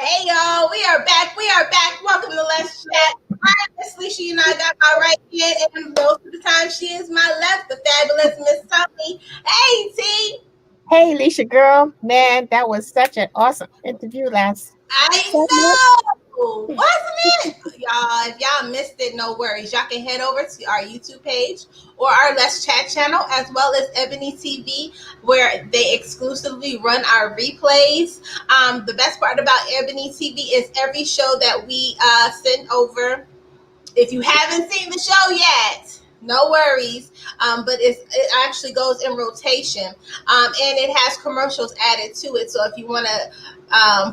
Hey y'all, we are back. Welcome to Let's Chat. I'm Miss Lissha, you know, I got my right hand, and most of the time she is my left, the fabulous Miss Toni. Hey, T. Hey, Lissha, girl, man, that was such an awesome interview last I segment. know, wasn't it? Y'all, if y'all missed it, no worries. Y'all can head over to our YouTube page or our Let's Chat channel, as well as Ebony TV, where they exclusively run our replays. The best part about Ebony TV is every show that we send over. If you haven't seen the show yet, no worries. But it actually goes in rotation, and it has commercials added to it. So if you want to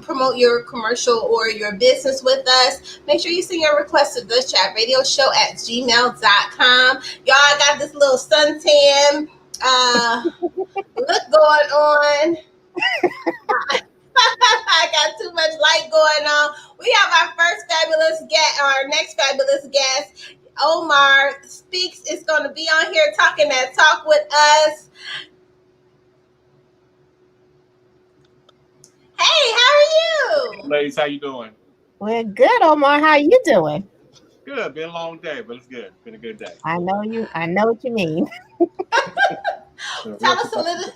promote your commercial or your business with us, make sure you send your request to thechatradioshow@gmail.com. Y'all, I got this little suntan look going on. I got too much light going on. We have our first fabulous guest, our next fabulous guest, Omar Speaks, is going to be on here talking that talk with us. Hey, how are you? Ladies, how you doing? We're good, Omar. How you doing? Good. Been a long day, but it's good. Been a good day. I know you. I know what you mean. Tell us a little.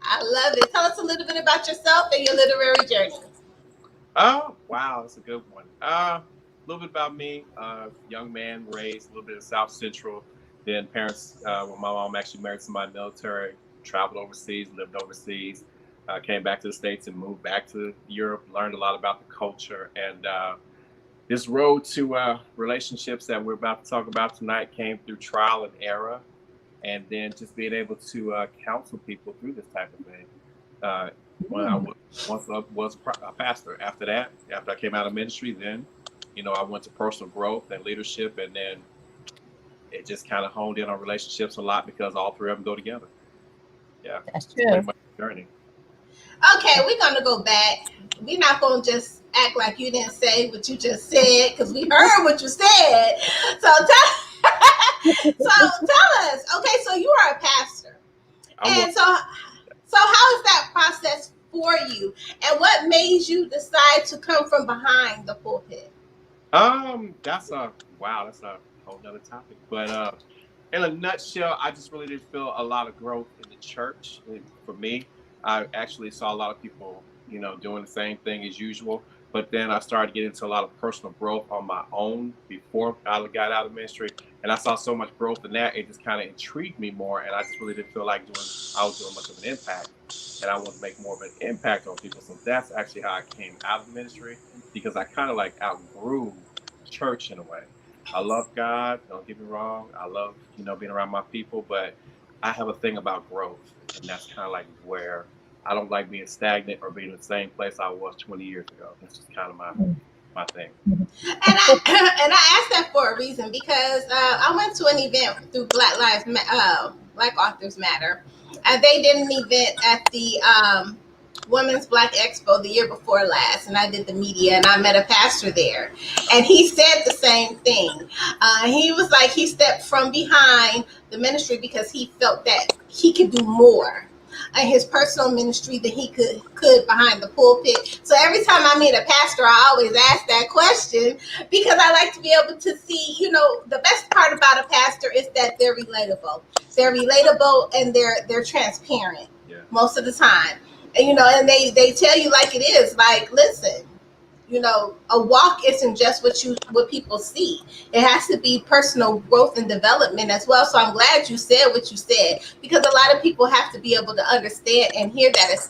I love it. Tell us a little bit about yourself and your literary journey. Oh, wow, that's a good one. A little bit about me. Young man, raised a little bit of South Central. Then parents, well, my mom actually married somebody military, traveled overseas, lived overseas, came back to the States and moved back to Europe, learned a lot about the culture. And this road to relationships that we're about to talk about tonight came through trial and error. And then just being able to counsel people through this type of thing. When I was a pastor. After that, after I came out of ministry, then, I went to personal growth and leadership, and then it just kind of honed in on relationships a lot because all three of them go together. Yeah, That's it's pretty true. much a journey. Okay, we're going to go back. We're not going to just act like you didn't say what you just said, because we heard what you said. So tell us. Okay, so you are a pastor. And so how is that process for you? And what made you decide to come from behind the pulpit? That's a whole nother topic. But in a nutshell, I just really did feel a lot of growth in the church. And for me, I actually saw a lot of people, doing the same thing as usual. But then I started getting into a lot of personal growth on my own before I got out of ministry. And I saw so much growth in that, it just kind of intrigued me more. And I just really didn't feel like I was doing much of an impact. And I wanted to make more of an impact on people. So that's actually how I came out of ministry, because I kind of like outgrew church in a way. I love God, don't get me wrong. I love, being around my people, but I have a thing about growth. And that's kind of like where I don't like being stagnant or being in the same place I was 20 years ago. That's just kind of my thing. And I asked that for a reason, because I went to an event through Black Authors Matter, and they did an event at the Women's Black Expo the year before last, and I did the media, and I met a pastor there, and he said the same thing. He was like, he stepped from behind the ministry because he felt that he could do more in his personal ministry than he could behind the pulpit. So every time I meet a pastor, I always ask that question, because I like to be able to see, the best part about a pastor is that they're relatable. They're relatable, and they're transparent most of the time. And, and they tell you like it is. Like, listen, a walk isn't just what people see. It has to be personal growth and development as well. So I'm glad you said what you said, because a lot of people have to be able to understand and hear that it's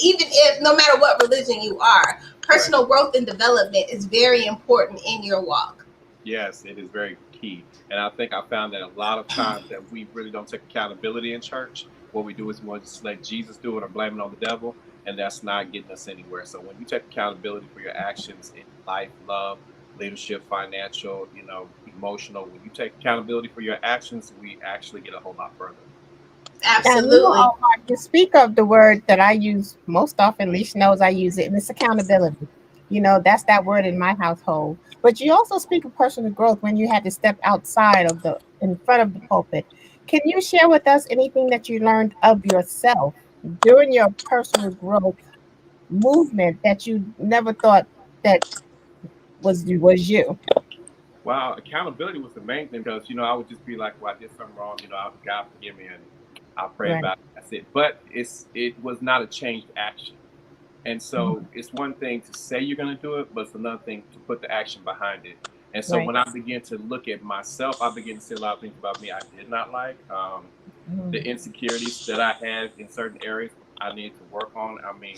even if, no matter what religion you are, personal growth and development is very important in your walk. Yes, it is very key. And I think I found that a lot of times that we really don't take accountability in church. What we do is we want to just let Jesus do it or blame it on the devil. And that's not getting us anywhere. So when you take accountability for your actions in life, love, leadership, financial, emotional, when you take accountability for your actions, we actually get a whole lot further. Absolutely. And you speak of the word that I use most often. Lissha knows I use it, and it's accountability. That's that word in my household. But you also speak of personal growth when you had to step outside in front of the pulpit. Can you share with us anything that you learned of yourself during your personal growth movement that you never thought that was you? Wow, accountability was the main thing because, I would just be like, well, I did something wrong, God forgive me, and I'll pray Right. about it. That's it. But it was not a changed action. And so it's one thing to say you're going to do it, but it's another thing to put the action behind it. And so Right. when I began to look at myself, I began to see a lot of things about me I did not like. The insecurities that I had in certain areas I needed to work on. I mean,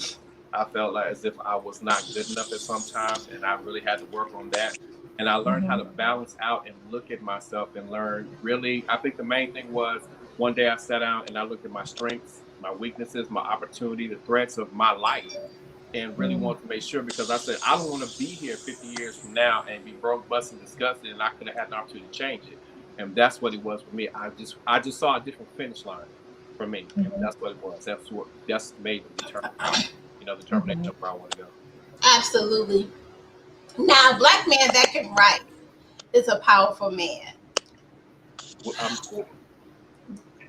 I felt like as if I was not good enough at some times, and I really had to work on that. And I learned how to balance out and look at myself and learn really, I think the main thing was one day I sat down and I looked at my strengths, my weaknesses, my opportunity, the threats of my life, and really want to make sure because I said, I don't want to be here 50 years from now and be broke, busted, disgusted, and I could have had an opportunity to change it. And that's what it was for me. I just saw a different finish line for me. And that's what it was. That's made the determination of where I want to go. Absolutely. Now, a black man that can write is a powerful man. Well,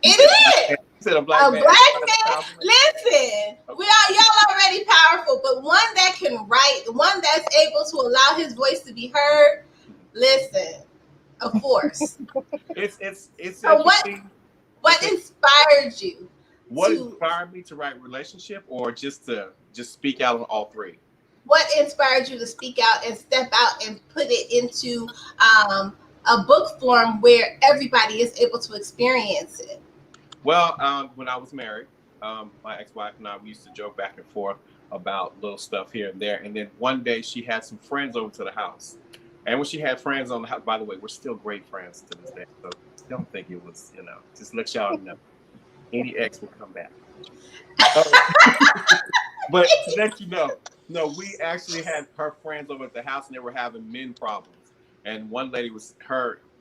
It is. you said a A black man. black man. Listen, y'all already powerful, but one that can write, one that's able to allow his voice to be heard. Listen, of course. It's So interesting. what inspired you? What to inspired me to write relationship, or just to speak out on all three? What inspired you to speak out and step out and put it into a book form where everybody is able to experience it? Well, when I was married, my ex-wife and I, we used to joke back and forth about little stuff here and there. And then one day she had some friends over to the house. And when she had friends on the house, by the way, we're still great friends to this day. So don't think it was, just let y'all know. Any ex will come back. But to let you know, no, we actually had her friends over at the house and they were having men problems. And one lady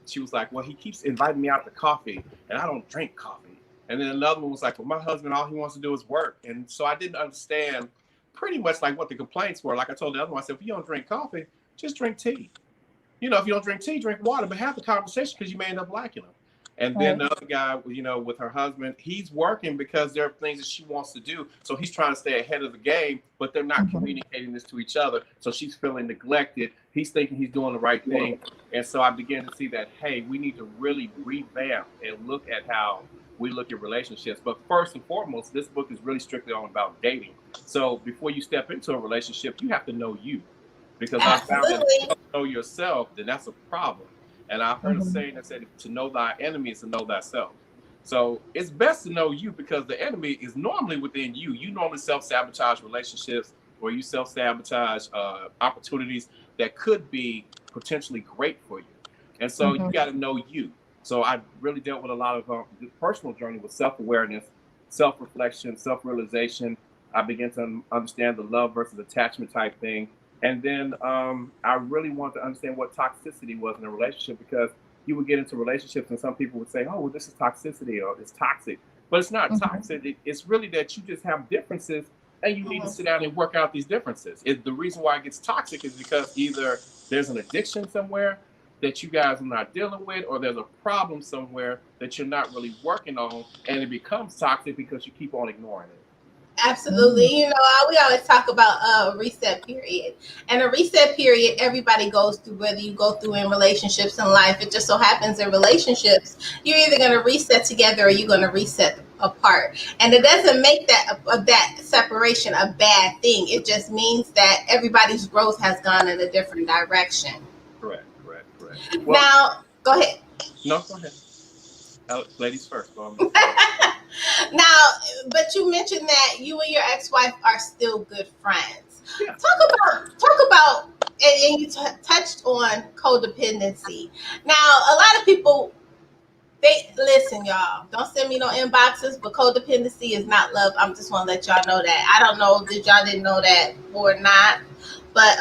she was like, well, he keeps inviting me out to coffee and I don't drink coffee. And then another one was like, well, my husband, all he wants to do is work. And so I didn't understand pretty much like what the complaints were. Like I told the other one, I said, if you don't drink coffee, just drink tea. If you don't drink tea, drink water, but have the conversation because you may end up liking them. And then the other guy, with her husband, he's working because there are things that she wants to do. So he's trying to stay ahead of the game, but they're not communicating this to each other. So she's feeling neglected. He's thinking he's doing the right thing. And so I began to see that, hey, we need to really revamp and look at how we look at relationships. But first and foremost, this book is really strictly all about dating. So before you step into a relationship, you have to know you. Because I found that if you don't know yourself, then that's a problem. And I've heard a saying that said, to know thy enemy is to know thyself. So it's best to know you because the enemy is normally within you. You normally self-sabotage relationships or you self-sabotage opportunities that could be potentially great for you. And so you got to know you. So I really dealt with a lot of the personal journey with self-awareness, self-reflection, self-realization. I began to understand the love versus attachment type thing. And then I really wanted to understand what toxicity was in a relationship because you would get into relationships and some people would say, oh, well, this is toxicity or it's toxic. But it's not toxic. It's really that you just have differences and you need to sit down and work out these differences. The reason why it gets toxic is because either there's an addiction somewhere that you guys are not dealing with or there's a problem somewhere that you're not really working on and it becomes toxic because you keep on ignoring it. Absolutely. We always talk about a reset period. And a reset period, everybody goes through, whether you go through in relationships in life. It just so happens in relationships, you're either going to reset together or you're going to reset apart. And it doesn't make that separation a bad thing. It just means that everybody's growth has gone in a different direction. Correct. Well, now, go ahead. No, go ahead. Ladies first. Go on. Now, but you mentioned that you and your ex-wife are still good friends. Yeah. Talk about, and you touched on codependency. Now, a lot of people, listen, y'all. Don't send me no inboxes, but codependency is not love. I'm just want to let y'all know that. I don't know if y'all didn't know that or not, but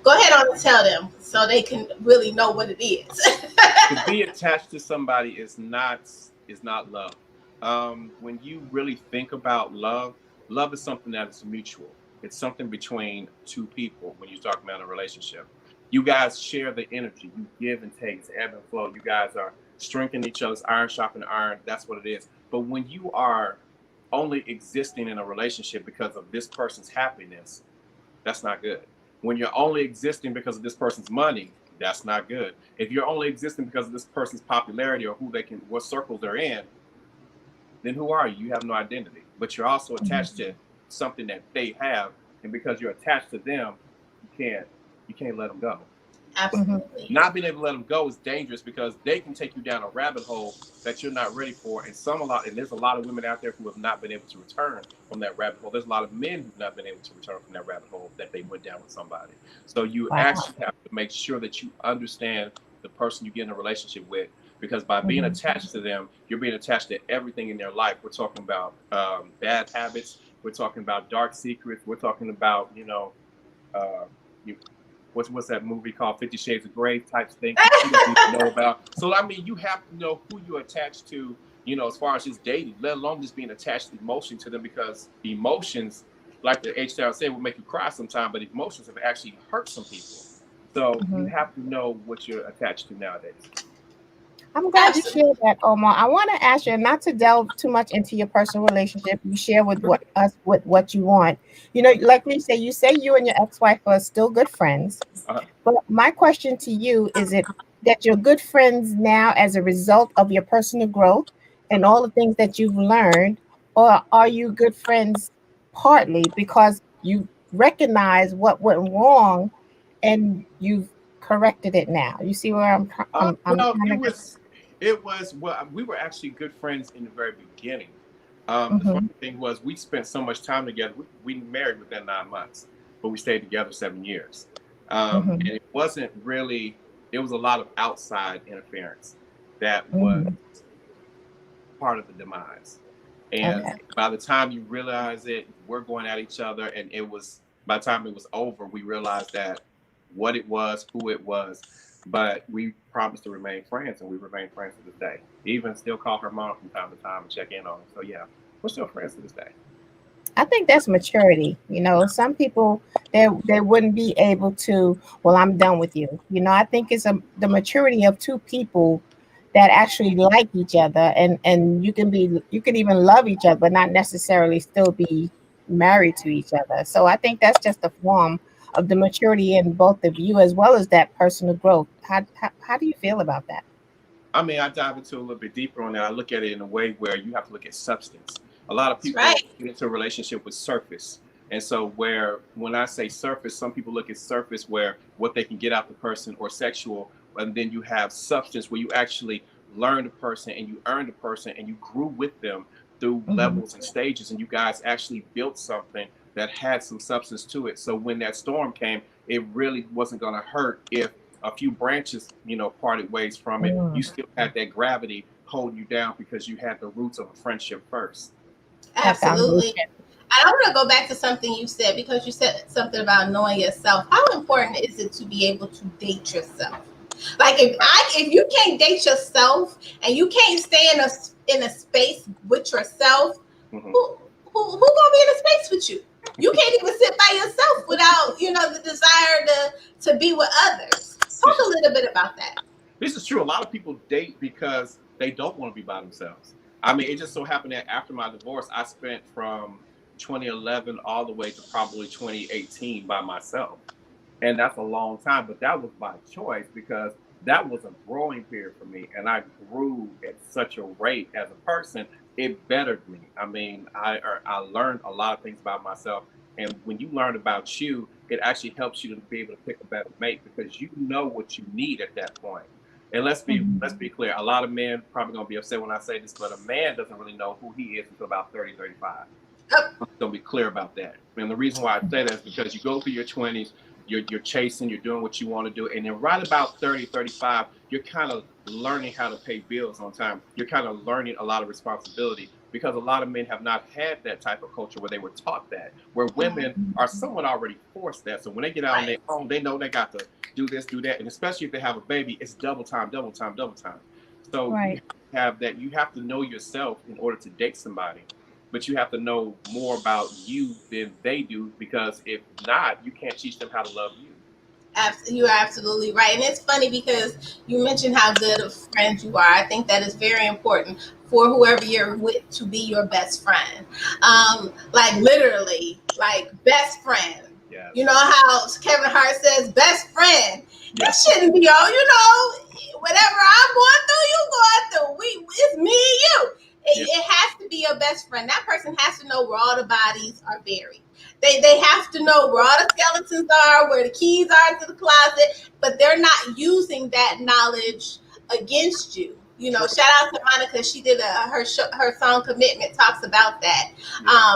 go ahead on and tell them so they can really know what it is. To be attached to somebody is not love. When you really think about love is something that is mutual. It's something between two people when you're talking about a relationship. You guys share the energy. You give and take. It's ebb and flow. You guys are strengthening each other's iron, sharpening iron. That's what it is. But when you are only existing in a relationship because of this person's happiness, that's not good. When you're only existing because of this person's money, That's not good. If you're only existing because of this person's popularity or what circles they're in, then who are you? You have no identity. But you're also attached to something that they have, and because you're attached to them, you can't let them go. Absolutely. Not being able to let them go is dangerous because they can take you down a rabbit hole that you're not ready for. And there's a lot of women out there who have not been able to return from that rabbit hole. There's a lot of men who've not been able to return from that rabbit hole that they went down with somebody. So you actually have to make sure that you understand the person you get in a relationship with, because by being attached to them, you're being attached to everything in their life. We're talking about bad habits. We're talking about dark secrets. We're talking about, you what's that movie called 50 Shades of Grey type thing you don't need to know about. So I mean, you have to know who you're attached to, as far as just dating, let alone just being attached emotion to them, because emotions, like the H-Town said, will make you cry sometimes, but emotions have actually hurt some people. So you have to know what you're attached to nowadays. I'm glad you shared that, Omar. I want to ask you not to delve too much into your personal relationship. You share with what you want. Like we say, you say you and your ex-wife are still good friends. But my question to you is: it that you're good friends now as a result of your personal growth and all the things that you've learned, or are you good friends partly because you recognize what went wrong and you've corrected it now? You see where I'm we were actually good friends in the very beginning. The funny thing was, we spent so much time together. We married within 9 months, but we stayed together 7 years. And it wasn't really, it was a lot of outside interference that was part of the demise. And by the time you realize it, we're going at each other. And by the time it was over, we realized that what it was, who it was. But we promised to remain friends, and we remain friends to this day. Even still call her mom from time to time and check in on her. So yeah, we're still friends to this day. I think that's maturity. Some people they wouldn't be able to. Well, I'm done with you. I think it's the maturity of two people that actually like each other, and you can even love each other, but not necessarily still be married to each other. So I think that's just a form of the maturity in both of you, as well as that personal growth. How do you feel about that? I mean, I dive into a little bit deeper on that. I look at it in a way where you have to look at substance. A lot of people get into a relationship with surface. And so when I say surface, some people look at surface where what they can get out the person, or sexual, and then you have substance where you actually learn the person and you earn the person and you grew with them through levels and stages, and you guys actually built something that had some substance to it. So when that storm came, it really wasn't going to hurt if a few branches, parted ways from it. You still had that gravity holding you down because you had the roots of a friendship first. Absolutely. And I want to go back to something you said, because you said something about knowing yourself. How important is it to be able to date yourself? Like if you can't date yourself and you can't stay in a space with yourself, who gonna be in a space with you? You can't even sit by yourself without the desire to be with others. Talk a little bit about that. This is true. A lot of people date because they don't want to be by themselves. I mean, it just so happened that after my divorce, I spent from 2011 all the way to probably 2018 by myself. And that's a long time, but that was by choice, because that was a growing period for me. And I grew at such a rate as a person, it bettered me. I mean, I learned a lot of things about myself. And when you learn about you, it actually helps you to be able to pick a better mate, because you know what you need at that point. And let's be clear. A lot of men probably going to be upset when I say this, but a man doesn't really know who he is until about 30, 35. I'm going to be clear about that. And the reason why I say that is because you go through your 20s, you're chasing, you're doing what you want to do. And then right about 30, 35, you're kind of learning how to pay bills on time. You're kind of learning a lot of responsibility, because a lot of men have not had that type of culture where they were taught that, where women are somewhat already forced that. So when they get out on their own, they know they got to do this, do that. And especially if they have a baby, it's double time, double time, double time. So you have that. You have to know yourself in order to date somebody. But you have to know more about you than they do, because if not, you can't teach them how to love you. You are absolutely right. And it's funny because you mentioned how good of friends you are. I think that is very important for whoever you're with to be your best friend. Like literally, like best friend. Yes. You know how Kevin Hart says best friend. That shouldn't be all, whatever I'm going through, you going through. It's me and you. It has to be your best friend. That person has to know where all the bodies are buried. They have to know where all the skeletons are, where the keys are to the closet, but they're not using that knowledge against you. Shout out to Monica. She did her song "Commitment" talks about that.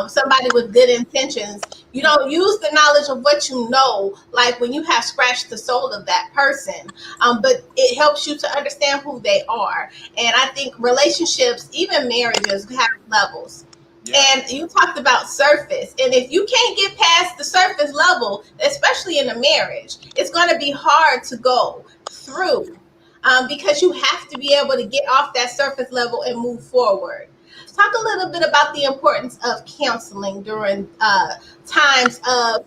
Somebody with good intentions. You don't use the knowledge of what you know, like when you have scratched the soul of that person. But it helps you to understand who they are. And I think relationships, even marriages, have levels. Yeah. And you talked about surface. And if you can't get past the surface level, especially in a marriage, it's going to be hard to go through. Because you have to be able to get off that surface level and move forward. Talk a little bit about the importance of counseling during times of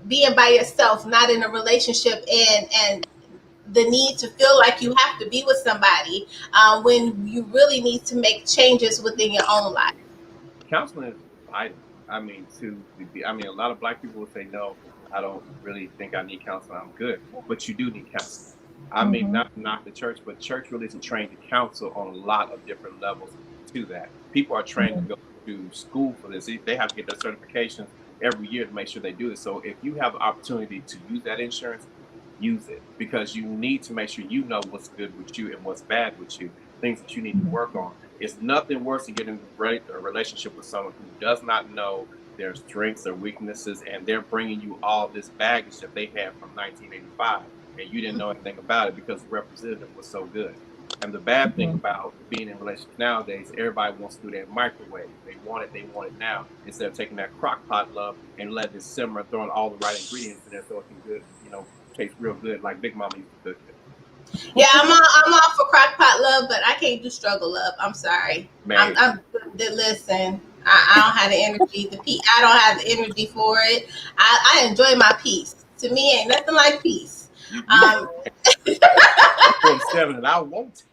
being by yourself, not in a relationship, and the need to feel like you have to be with somebody when you really need to make changes within your own life. Counseling is vital. I mean, a lot of Black people will say, no, I don't really think I need counseling. I'm good. But you do need counseling. I mean, not the church, but church really isn't trained to counsel on a lot of different levels to that. People are trained to go to school for this. They have to get their certifications every year to make sure they do this. So if you have the opportunity to use that insurance, use it, because you need to make sure you know what's good with you and what's bad with you, things that you need to work on. It's nothing worse than getting a relationship with someone who does not know their strengths or weaknesses, and they're bringing you all this baggage that they had from 1985. And you didn't know anything about it because the representative was so good. And the bad thing about being in relationships nowadays, everybody wants to do that microwave. They want it now, instead of taking that crock pot love and letting it simmer, throwing all the right ingredients in there so it can good, taste real good, like Big Mama used to cook it. Yeah, I'm all for crock pot love, but I can't do struggle love. I'm sorry. Listen, I don't have the energy. I don't have the energy for it. I enjoy my peace. To me, ain't nothing like peace. 47, and I won't.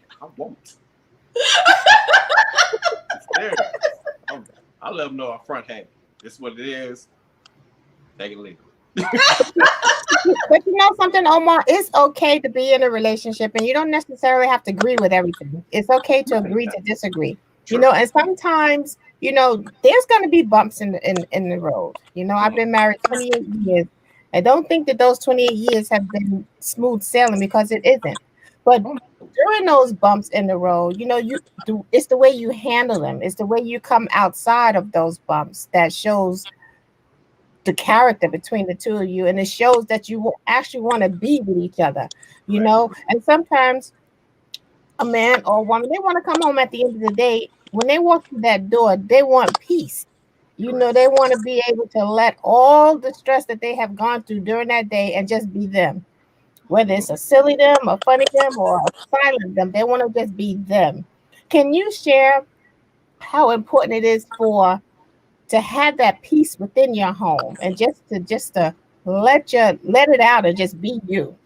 I let them know up front, hey, this is what it is. Take it legal. But you know something, Omar? It's okay to be in a relationship, and you don't necessarily have to agree with everything. It's okay to agree to disagree. True. And sometimes, there's going to be bumps in the road. I've been married 28 years. I don't think that those 28 years have been smooth sailing, because it isn't. But during those bumps in the road, it's the way you handle them. It's the way you come outside of those bumps that shows the character between the two of you, and it shows that you will actually want to be with each other, and sometimes a man or a woman, they want to come home at the end of the day. When they walk through that door, they want peace. They want to be able to let all the stress that they have gone through during that day and just be them, whether it's a silly them, a funny them, or a silent them. They want to just be them. Can you share how important it is to have that peace within your home, and just to let it out and just be you?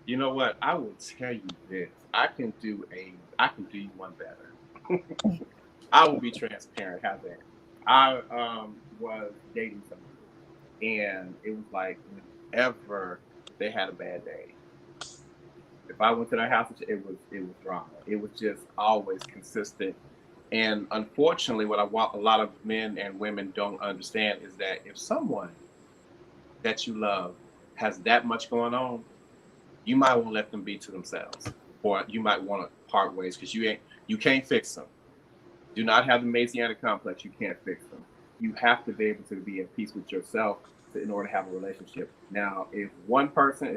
You know what? I will tell you this. I can do you one better. I will be transparent. How's that? I was dating somebody, and it was like whenever they had a bad day, if I went to their house, it was drama. It was just always consistent. And unfortunately, what a lot of men and women don't understand is that if someone that you love has that much going on, you might want to let them be to themselves, or you might want to part ways, because you can't fix them. Do not have the Messianic complex. You can't fix them. You have to be able to be at peace with yourself in order to have a relationship. Now, if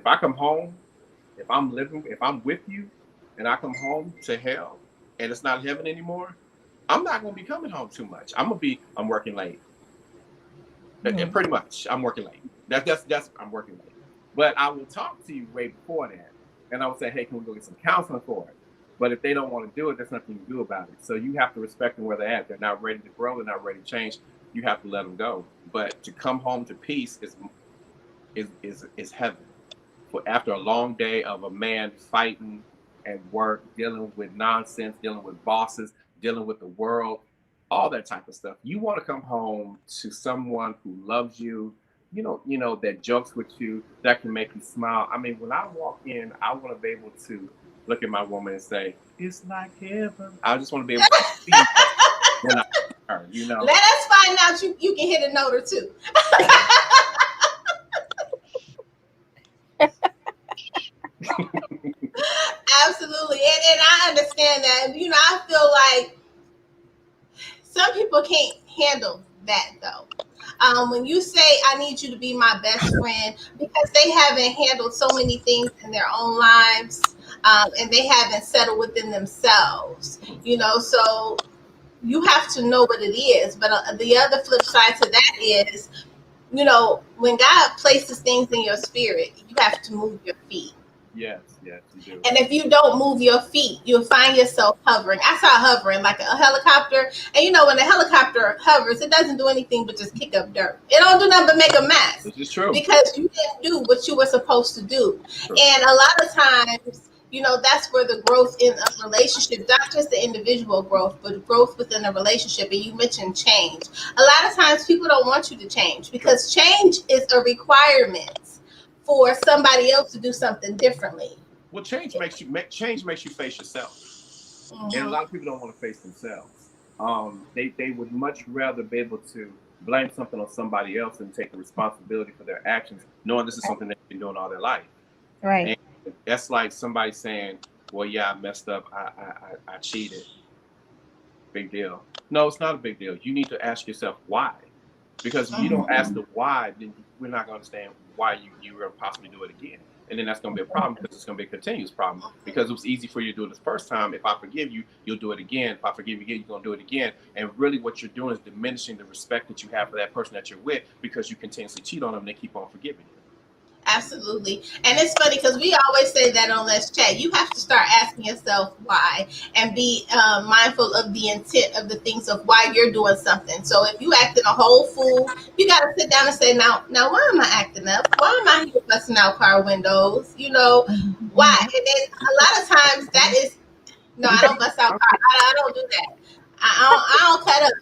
I come home, if I'm with you, and I come home to hell, and it's not heaven anymore, I'm not going to be coming home too much. I'm working late. And pretty much, I'm working late. I'm working late. But I will talk to you way before that. And I will say, hey, can we go get some counseling for it? But if they don't want to do it, there's nothing you can do about it. So you have to respect them where they're at. They're not ready to grow. They're not ready to change. You have to let them go. But to come home to peace is heaven. After a long day of a man fighting at work, dealing with nonsense, dealing with bosses, dealing with the world, all that type of stuff. You want to come home to someone who loves you, that jokes with you, that can make you smile. I mean, when I walk in, I want to be able to look at my woman and say, "It's like heaven." I just want to be able to see that when I see her. Let us find out you can hit a note or two. Absolutely. And I understand that. I feel like some people can't handle that though. When you say I need you to be my best friend, because they haven't handled so many things in their own lives, and they haven't settled within themselves, so you have to know what it is. But the other flip side to that is, when God places things in your spirit, you have to move your feet. Yes, you do. And if you don't move your feet, you'll find yourself hovering. I saw hovering like a helicopter. And when a helicopter hovers, it doesn't do anything but just kick up dirt. It don't do nothing but make a mess. This is true. Because you didn't do what you were supposed to do. True. And a lot of times, that's where the growth in a relationship, not just the individual growth, but growth within a relationship. And you mentioned change. A lot of times people don't want you to change, because change is a requirement for somebody else to do something differently. Well, change makes you face yourself. Mm-hmm. And a lot of people don't want to face themselves. They would much rather be able to blame something on somebody else and take the responsibility for their actions, knowing this is something they've been doing all their life. Right. And that's like somebody saying, "Well, yeah, I messed up. I cheated. Big deal." No, it's not a big deal. You need to ask yourself why. Because if you don't ask the why, then we're not going to understand why you will possibly do it again. And then that's going to be a problem, because it's going to be a continuous problem. Because it was easy for you to do it the first time. If I forgive you, you'll do it again. If I forgive you again, you're going to do it again. And really what you're doing is diminishing the respect that you have for that person that you're with, because you continuously cheat on them and they keep on forgiving you. Absolutely. And it's funny because we always say that on Let's Chat. You have to start asking yourself why, and be mindful of the intent of the things of why you're doing something. So if you acting a whole fool, you got to sit down and say, now why am I acting up? Why am I here busting out car windows? Why? And then a lot of times that is, no, I don't bust out car. I don't do that. I don't cut up.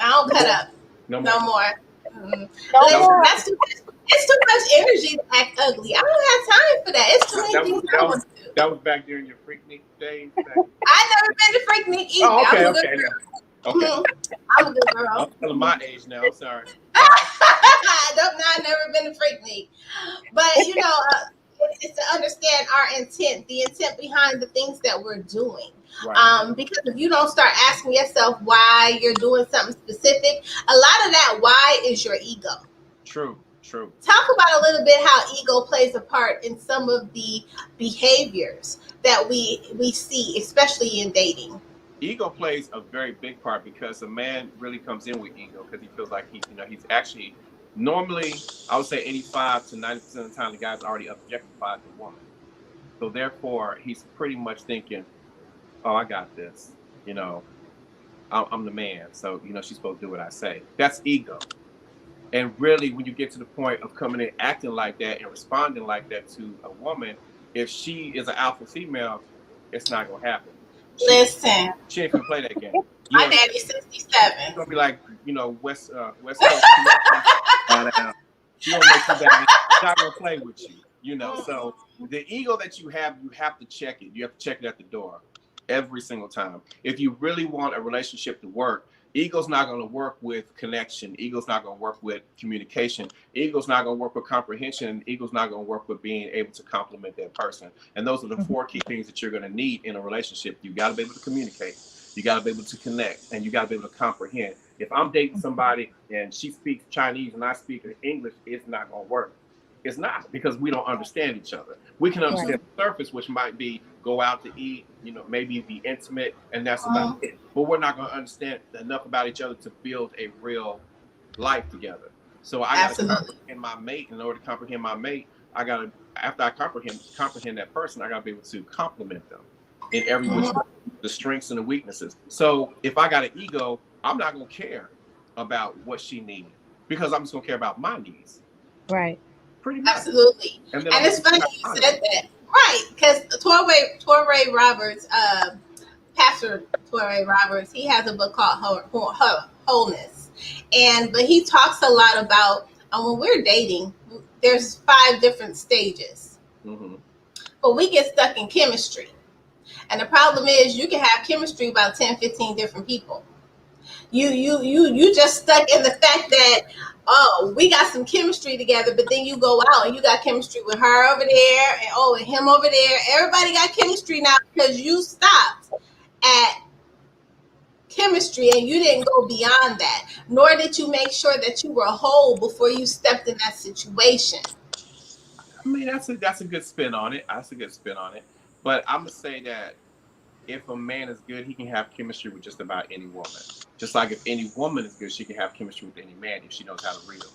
I don't cut up. No more. Listen, that's too much. It's too much energy to act ugly. I don't have time for that. It's too many things I want to do. That was back during your Freaknik days? I've never been to Freaknik either. Oh, okay, I'm a good girl. Okay. I'm a good girl. I'm telling my age now. I'm sorry. I've never been to Freaknik. But, it's to understand our intent, the intent behind the things that we're doing. Right. Because if you don't start asking yourself why you're doing something specific, a lot of that why is your ego. True. Talk about a little bit how ego plays a part in some of the behaviors that we see, especially in dating. Ego plays a very big part, because a man really comes in with ego because he feels like he's actually, normally, I would say 85 to 90% of the time, the guy's already objectified the woman. So therefore, he's pretty much thinking, "Oh, I got this. I'm the man. So, she's supposed to do what I say." That's ego. And really, when you get to the point of coming in acting like that and responding like that to a woman, if she is an alpha female, it's not going to happen. Listen. She ain't going to play that game. My daddy's 67. She's going to be like, West Coast. She don't make you back. She's not going to play with you. So the ego that you have to check it. You have to check it at the door every single time. If you really want a relationship to work, ego's not going to work with connection. Ego's not going to work with communication. Ego's not going to work with comprehension. Ego's not going to work with being able to compliment that person. And those are the 4 key things that you're going to need in a relationship. You got to be able to communicate. You got to be able to connect, and you got to be able to comprehend. If I'm dating somebody and she speaks Chinese and I speak English, it's not going to work. It's not, because we don't understand each other. We can understand the surface, which might be go out to eat, maybe be intimate, and that's about it. But we're not going to understand enough about each other to build a real life together. So I got to comprehend my mate. In order to comprehend my mate, after I comprehend that person, I got to be able to compliment them in every which way, the strengths and the weaknesses. So if I got an ego, I'm not going to care about what she needs, because I'm just going to care about my needs. Right. Pretty much. Absolutely. And it's funny you said that. Right. Because Torrey Roberts, Pastor Torrey Roberts, he has a book called Wholeness. But he talks a lot about when we're dating, there's 5 different stages, Mm-hmm. but we get stuck in chemistry. And the problem is you can have chemistry about 10, 15 different people. You just stuck in the fact that, oh, we got some chemistry together, but then you go out and you got chemistry with her over there and oh, and him over there. Everybody got chemistry now because you stopped at chemistry and you didn't go beyond that, nor did you make sure that you were whole before you stepped in that situation. I mean, that's a good spin on it. That's a good spin on it. But I'm gonna say that if a man is good, he can have chemistry with just about any woman. Just like if any woman is good, she can have chemistry with any man if she knows how to read them.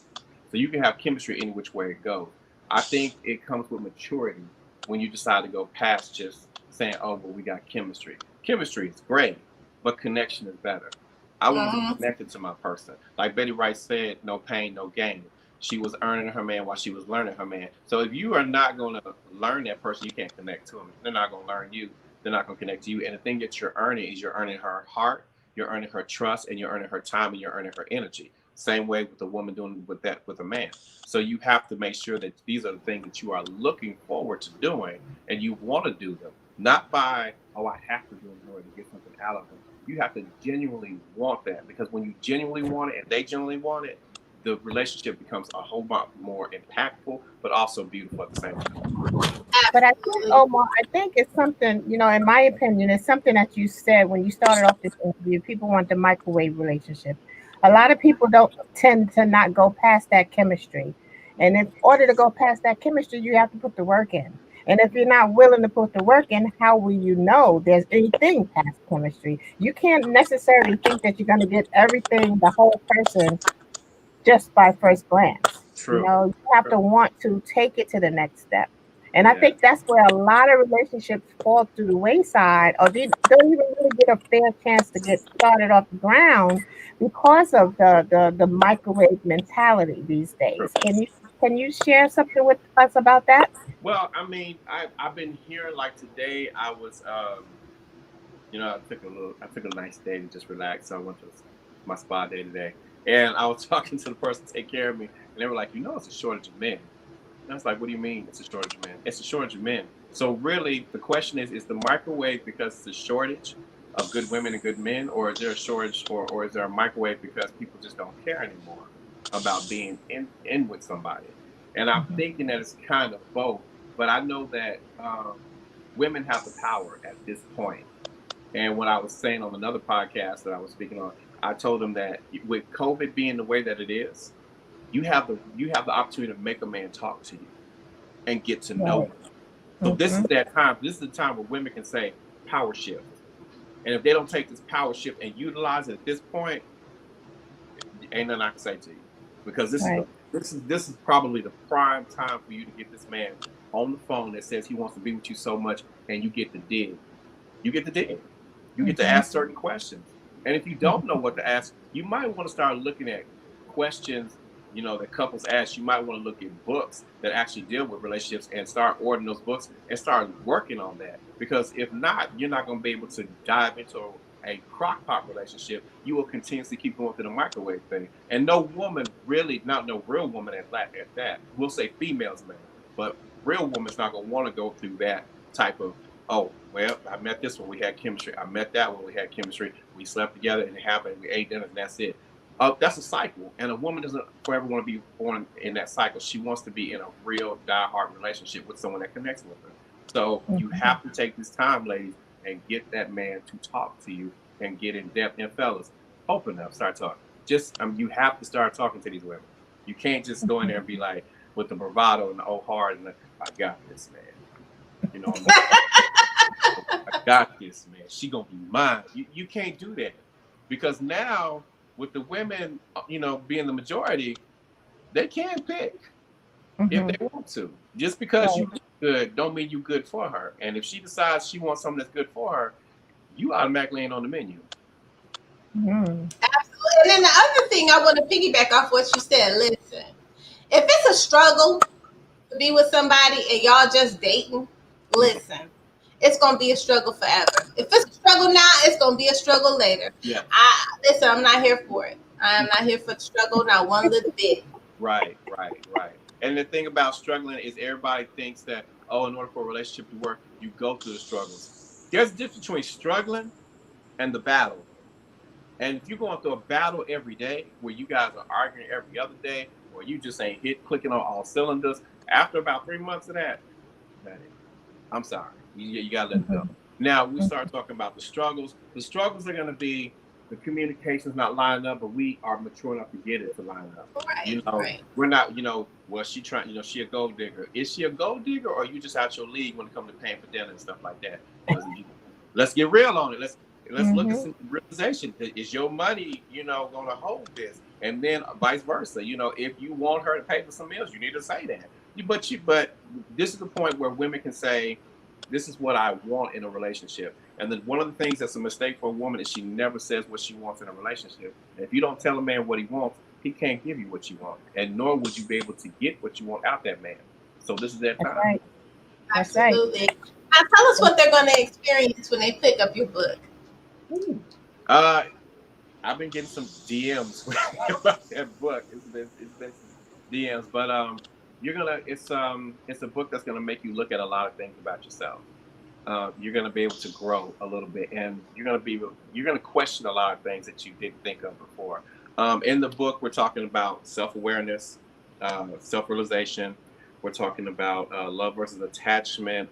So you can have chemistry any which way it goes. I think it comes with maturity when you decide to go past just saying, "Oh, well, we got chemistry." Chemistry is great, but connection is better. I want to be Mm-hmm. connected to my person. Like Betty Wright said, "No pain, no gain." She was earning her man while she was learning her man. So if you are not going to learn that person, you can't connect to them. They're not going to learn you. They're not going to connect to you. And the thing that you're earning is you're earning her heart, you're earning her trust, and you're earning her time, and you're earning her energy. Same way with the woman doing with that with a man. So you have to make sure that these are the things that you are looking forward to doing, and you want to do them, not by, oh, I have to do them in order to get something out of them. You have to genuinely want that, because when you genuinely want it and they genuinely want it, the relationship becomes a whole lot more impactful, but also beautiful at the same time. But I think, Absolutely. Omar, I think it's something, in my opinion, it's something that you said when you started off this interview. People want the microwave relationship. A lot of people don't tend to not go past that chemistry. And in order to go past that chemistry, you have to put the work in. And if you're not willing to put the work in, how will you know there's anything past chemistry? You can't necessarily think that you're going to get everything, the whole person, just by first glance. True. You have to True. want to take it to the next step. And I Yeah. think that's where a lot of relationships fall through the wayside, or they don't even really get a fair chance to get started off the ground because of the microwave mentality these True. days. Can you share something with us about that? Well, I mean, I've been hearing, like today I was I took a nice day to just relax. So I went to my spa day today. And I was talking to the person to take care of me, and they were like, it's a shortage of men. And I was like, what do you mean it's a shortage of men? It's a shortage of men. So really the question is the microwave because it's a shortage of good women and good men, or is there a shortage, or is there a microwave because people just don't care anymore about being in with somebody? And I'm Mhm. thinking that it's kind of both, but I know that women have the power at this point. And what I was saying on another podcast that I was speaking on, I told them that with COVID being the way that it is, you have the opportunity to make a man talk to you and get to know Right. you. So this is Mhm. that time. This is the time where women can say power shift. And if they don't take this power shift and utilize it at this point, ain't nothing I can say to you, because Right. this is probably the prime time for you to get this man on the phone that says he wants to be with you so much, and you get to dig. You get to dig. You get to Mhm. ask certain questions. And if you don't know what to ask, you might want to start looking at questions, that couples ask. You might want to look at books that actually deal with relationships and start ordering those books and start working on that. Because if not, you're not going to be able to dive into a crock pot relationship. You will continuously keep going through the microwave thing. And no woman really, not no real woman at that, we'll say females may, but real woman's not going to want to go through that type of, oh, well, I met this one, we had chemistry. I met that one, we had chemistry. We slept together and it happened. We ate dinner and that's it. That's a cycle. And a woman doesn't forever want to be born in that cycle. She wants to be in a real diehard relationship with someone that connects with her. So you Mhm. have to take this time, ladies, and get that man to talk to you and get in depth. And fellas, open up, start talking. Just you have to start talking to these women. You can't just go in there and be like with the bravado and the oh hard and I got this, man. I'm gonna I got this, man. She gonna be mine. You can't do that, because now with the women, being the majority, they can pick if they Mhm. want to. Just because you Right. look good, don't mean you good for her. And if she decides she wants something that's good for her, you automatically ain't on the menu. Mhm. Absolutely. And then the other thing I want to piggyback off what you said, listen, if it's a struggle to be with somebody and y'all just dating, Mhm. listen, it's gonna be a struggle forever. If it's a struggle now, it's gonna be a struggle later. Yeah. I listen, I'm not here for it. I am not here for the struggle, not one little bit. Right, right, right. And the thing about struggling is everybody thinks that, oh, in order for a relationship to work, you go through the struggles. There's a difference between struggling and the battle. And if you're going through a battle every day where you guys are arguing every other day, or you just ain't clicking on all cylinders, after about 3 months of that, man, I'm sorry. You got to let it go. Mhm. Now we Mhm. start talking about the struggles. The struggles are going to be the communication's not lining up, but we are mature enough to get it to line up. Right, right. We're not, well, she trying, she a gold digger. Is she a gold digger, or are you just out your league when it comes to paying for dinner and stuff like that? Because let's get real on it. Let's look at Mhm. some realization. Is your money, going to hold this? And then vice versa. If you want her to pay for some meals, you need to say that. But this is the point where women can say, "This is what I want in a relationship." And then one of the things that's a mistake for a woman is she never says what she wants in a relationship. And if you don't tell a man what he wants, he can't give you what you want, and nor would you be able to get what you want out that man. So this is that That's time. right. That's right. Absolutely. Now tell us what they're going to experience when they pick up your book. Ooh. Uh, I've been getting some DMs about that book. It's been some DMs, but it's a book that's gonna make you look at a lot of things about yourself. You're gonna be able to grow a little bit, and you're gonna question a lot of things that you didn't think of before. In the book, we're talking about self-awareness, self-realization. We're talking about love versus attachment.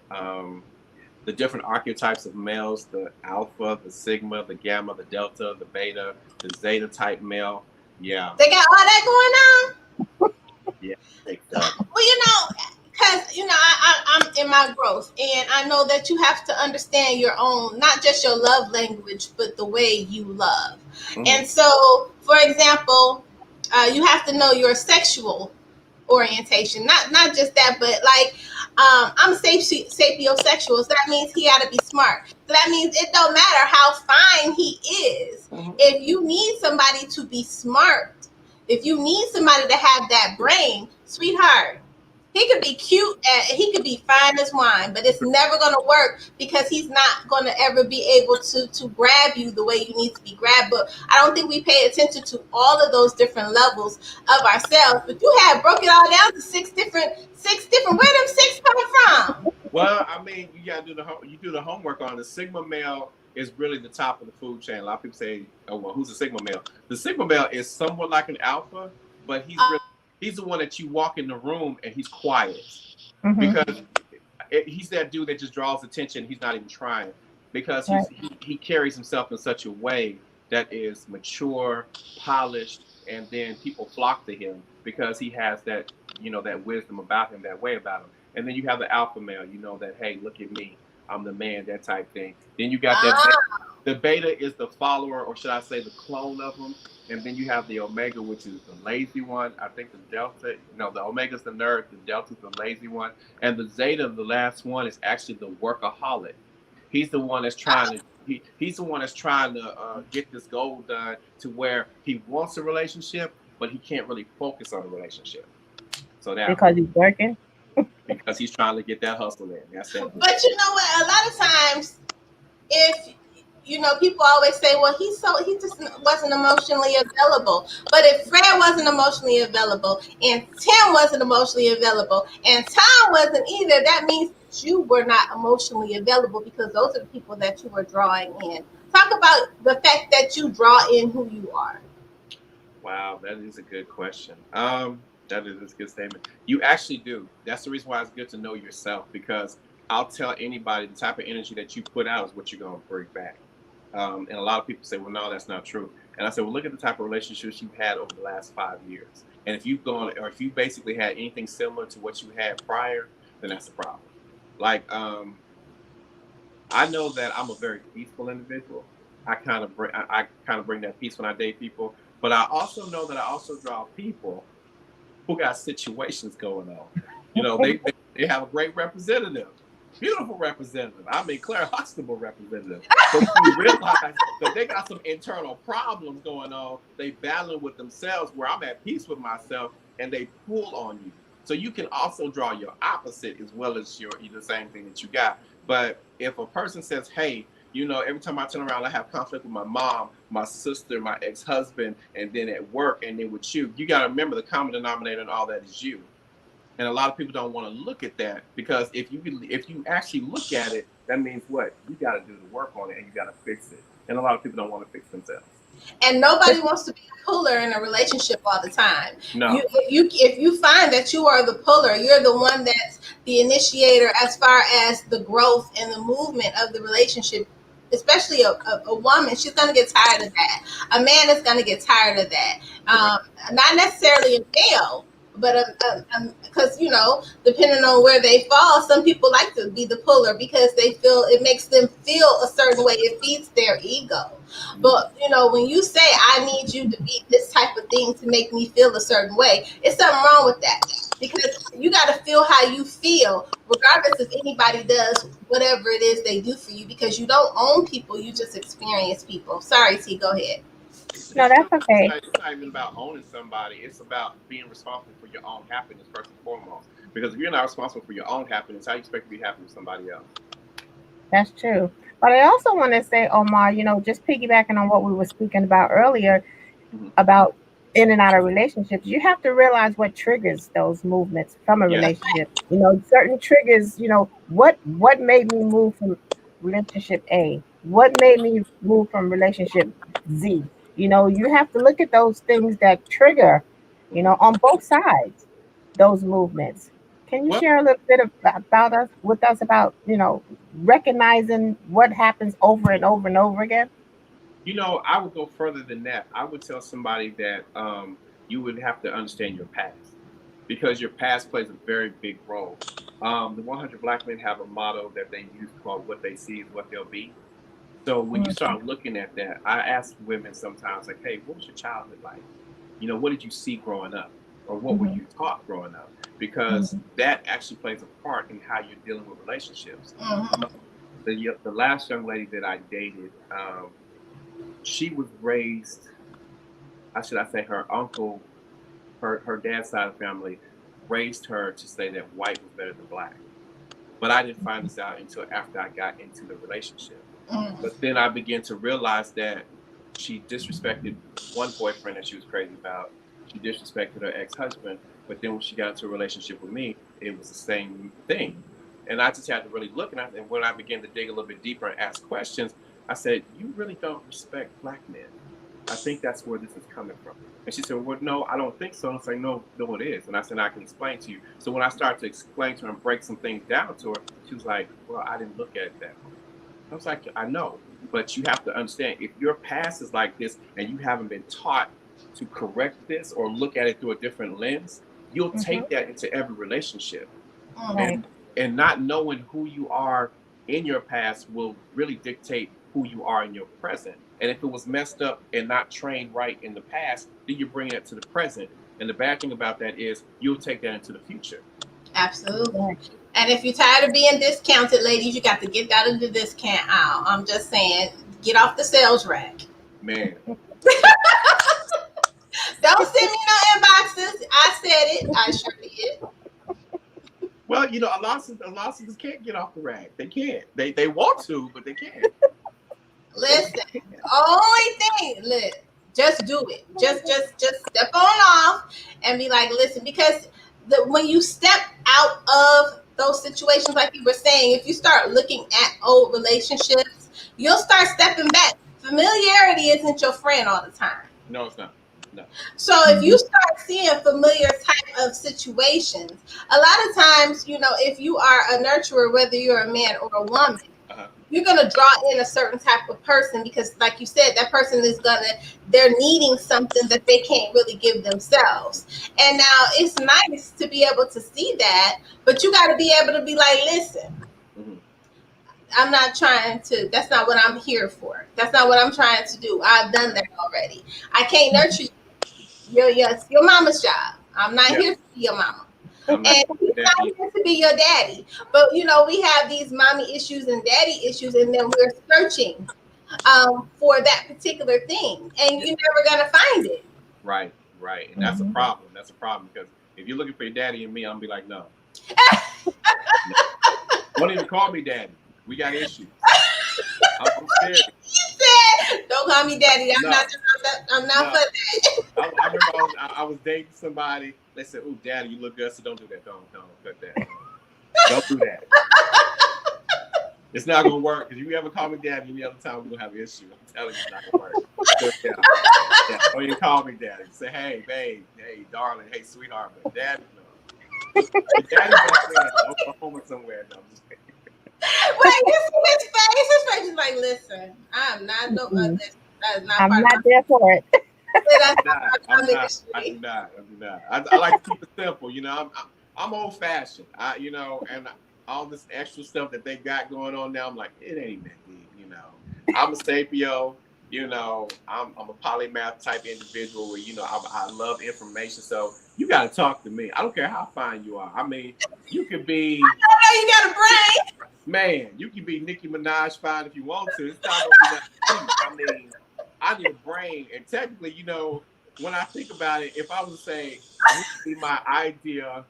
The different archetypes of males, the alpha, the sigma, the gamma, the delta, the beta, the zeta type male. Yeah. They got all that going on? Yeah. Take that. Well, because I'm in my growth, and I know that you have to understand your own, not just your love language, but the way you love. Mm-hmm. And so, for example, you have to know your sexual orientation. Not just that, but like I'm sapiosexual, so that means he got to be smart. So that means it don't matter how fine he is. Mm-hmm. If you need somebody to be smart, if you need somebody to have that brain, sweetheart, he could be cute and he could be fine as wine, but it's never going to work because he's not going to ever be able to grab you the way you need to be grabbed. But I don't think we pay attention to all of those different levels of ourselves. But you have broke it all down to six different. Where them six coming from? Well, I mean, you gotta you do the homework on it. The sigma male is really the top of the food chain. A lot of people say, "Oh, well, who's a sigma male?" The sigma male is somewhat like an alpha, but he's the one that you walk in the room and he's quiet Mhm. because he's that dude that just draws attention. He's not even trying because Right. he carries himself in such a way that is mature, polished, and then people flock to him because he has that that wisdom about him, that way about him. And then you have the alpha male, that, hey, look at me, I'm the man, that type thing. Then you got that. Ah, The beta is the follower, or should I say, the clone of him. And then you have the omega, which is the lazy one. I think the delta, no, the omega's the nerd, the delta's the lazy one, and the zeta, the last one, is actually the workaholic. He's the one that's trying to he's the one that's trying to get this goal done to where he wants a relationship, but he can't really focus on a relationship. So that Because he's working. because he's trying to get that hustle in. That's that. but you know what? A lot of times, if people always say, well, he just wasn't emotionally available. But if Fred wasn't emotionally available, and Tim wasn't emotionally available, and Tom wasn't either, that means that you were not emotionally available because those are the people that you were drawing in. Talk about the fact that you draw in who you are. Wow, that is a good question. That is a good statement. You actually do. That's the reason why it's good to know yourself, because I'll tell anybody the type of energy that you put out is what you're going to bring back. And a lot of people say, well, no, that's not true. And I said, well, look at the type of relationships you've had over the last 5 years. And if you've gone, or if you basically had anything similar to what you had prior, then that's a problem. Like, I know that I'm a very peaceful individual. I kind of bring that peace when I date people. But I also know that I also draw people who got situations going on. They have a great representative, beautiful representative. I mean, Claire Huxtable representative. But you realize that they got some internal problems going on. They battling with themselves where I'm at peace with myself, and they pull on you. So you can also draw your opposite as well as the same thing that you got. But if a person says, hey, You know, every time I turn around, I have conflict with my mom, my sister, my ex-husband, and then at work, and then with you. You got to remember the common denominator and all that is you. And a lot of people don't want to look at that, because if you actually look at it, that means what? You got to do the work on it, and you got to fix it. And a lot of people don't want to fix themselves. And nobody wants to be a puller in a relationship all the time. No. If you find that you are the puller, you're the one that's the initiator as far as the growth and the movement of the relationship. Especially a woman, she's going to get tired of that. A man is going to get tired of that. Not necessarily a male, but because, you know, depending on where they fall, some people like to be the puller because they feel it makes them feel a certain way. It feeds their ego. But, you know, when you say, I need you to be this type of thing to make me feel a certain way, it's something wrong with that. Because you got to feel how you feel, regardless if anybody does whatever it is they do for you, because you don't own people, you just experience people. Sorry, T, go ahead. No, that's okay. It's not even about owning somebody. It's about being responsible for your own happiness first and foremost. Because if you're not responsible for your own happiness, how do you expect to be happy with somebody else? That's true. But I also want to say, Omar, you know, just piggybacking on what we were speaking about earlier about in and out of relationships, you have to realize what triggers those movements from a relationship. You know, certain triggers, you know, what made me move from relationship A? What made me move from relationship Z? You know, you have to look at those things that trigger, you know, on both sides, those movements. Can you share a little bit about us with us about, you know, recognizing what happens over and over and over again? You know, I would go further than that. I would tell somebody that you would have to understand your past, because your past plays a very big role. The 100 Black Men have a motto that they use called "What they see is what they'll be." So when you start looking at that, I ask women sometimes, like, "Hey, what was your childhood like? You know, what did you see growing up, or what were you taught growing up?" Because that actually plays a part in how you're dealing with relationships. The last young lady that I dated, she was raised, how should I say, her uncle, her dad's side of the family raised her to say that white was better than black. But I didn't find this out until after I got into the relationship. But then I began to realize that she disrespected one boyfriend that she was crazy about. She disrespected her ex-husband. But then when she got into a relationship with me, it was the same thing. And I just had to really look at it. And when I began to dig a little bit deeper and ask questions, I said, "You really don't respect Black men. I think that's where this is coming from." And she said, "Well, no, I don't think so." And I said, no, it is. And I said, "I can explain to you." So when I started to explain to her and break some things down to her, she was like, "Well, I didn't look at it that way." I was like, "I know, but you have to understand, if your past is like this and you haven't been taught to correct this or look at it through a different lens, you'll take that into every relationship." And not knowing who you are in your past will really dictate who you are in your present. And if it was messed up and not trained right in the past, then you bring it to the present. And the bad thing about that is you'll take that into the future. Absolutely. And if you're tired of being discounted, ladies, you got to get out of the discount aisle. I'm just saying, get off the sales rack. Man. Don't send me no inboxes. I said it. I sure did. Well, you know, a lot of sisters can't get off the rack. They can't. They want to, but they can't. Listen, only thing, just do it. Just step on off and be like, listen, because when you step out of those situations, like you were saying, if you start looking at old relationships, you'll start stepping back. Familiarity isn't your friend all the time. No, it's not. No. So if you start seeing familiar type of situations, a lot of times, you know, if you are a nurturer, whether you're a man or a woman, you're going to draw in a certain type of person because, like you said, that person is they're needing something that they can't really give themselves. And now it's nice to be able to see that, but you got to be able to be like, listen, I'm not trying to, that's not what I'm here for. That's not what I'm trying to do. I've done that already. I can't nurture you. It's your mama's job. I'm not here to be your mama. And he's not here to be your daddy. But, you know, we have these mommy issues and daddy issues, and then we're searching for that particular thing. And you're never going to find it. Right. And that's a problem. That's a problem because if you're looking for your daddy and me, I'm going to be like, no. Don't even call me daddy. We got issues. I'm serious. Don't call me daddy. I'm No, not. I'm not no. for that. I remember I was dating somebody. They said, "Ooh, daddy, you look good." So don't do that. Don't cut that. Don't do that. It's not gonna work because you ever call me daddy any other time, we're gonna have an issue. I'm telling you, it's not gonna work. So, yeah. Don't even call me daddy. Say, hey, babe, hey, darling, hey, sweetheart, but daddy, no. Daddy back in Oklahoma somewhere. No, I'm just kidding. Wait, you see his face? His face is like, listen, I'm not no. Listen, that is not I'm part not of there for it. That's not. I'm not. I do not. I like to keep it simple. You know, I'm old fashioned. And all this extra stuff that they got going on now, I'm like, it ain't that deep. You know, I'm a sapio. You know, I'm a polymath type individual where I love information. So you got to talk to me. I don't care how fine you are. I mean, you could be. I know you got a brain. Man, you can be Nicki Minaj fine if you want to. It's not gonna be that deep. I mean, I need a brain, and technically, when I think about it, if I was to say who would be my idea,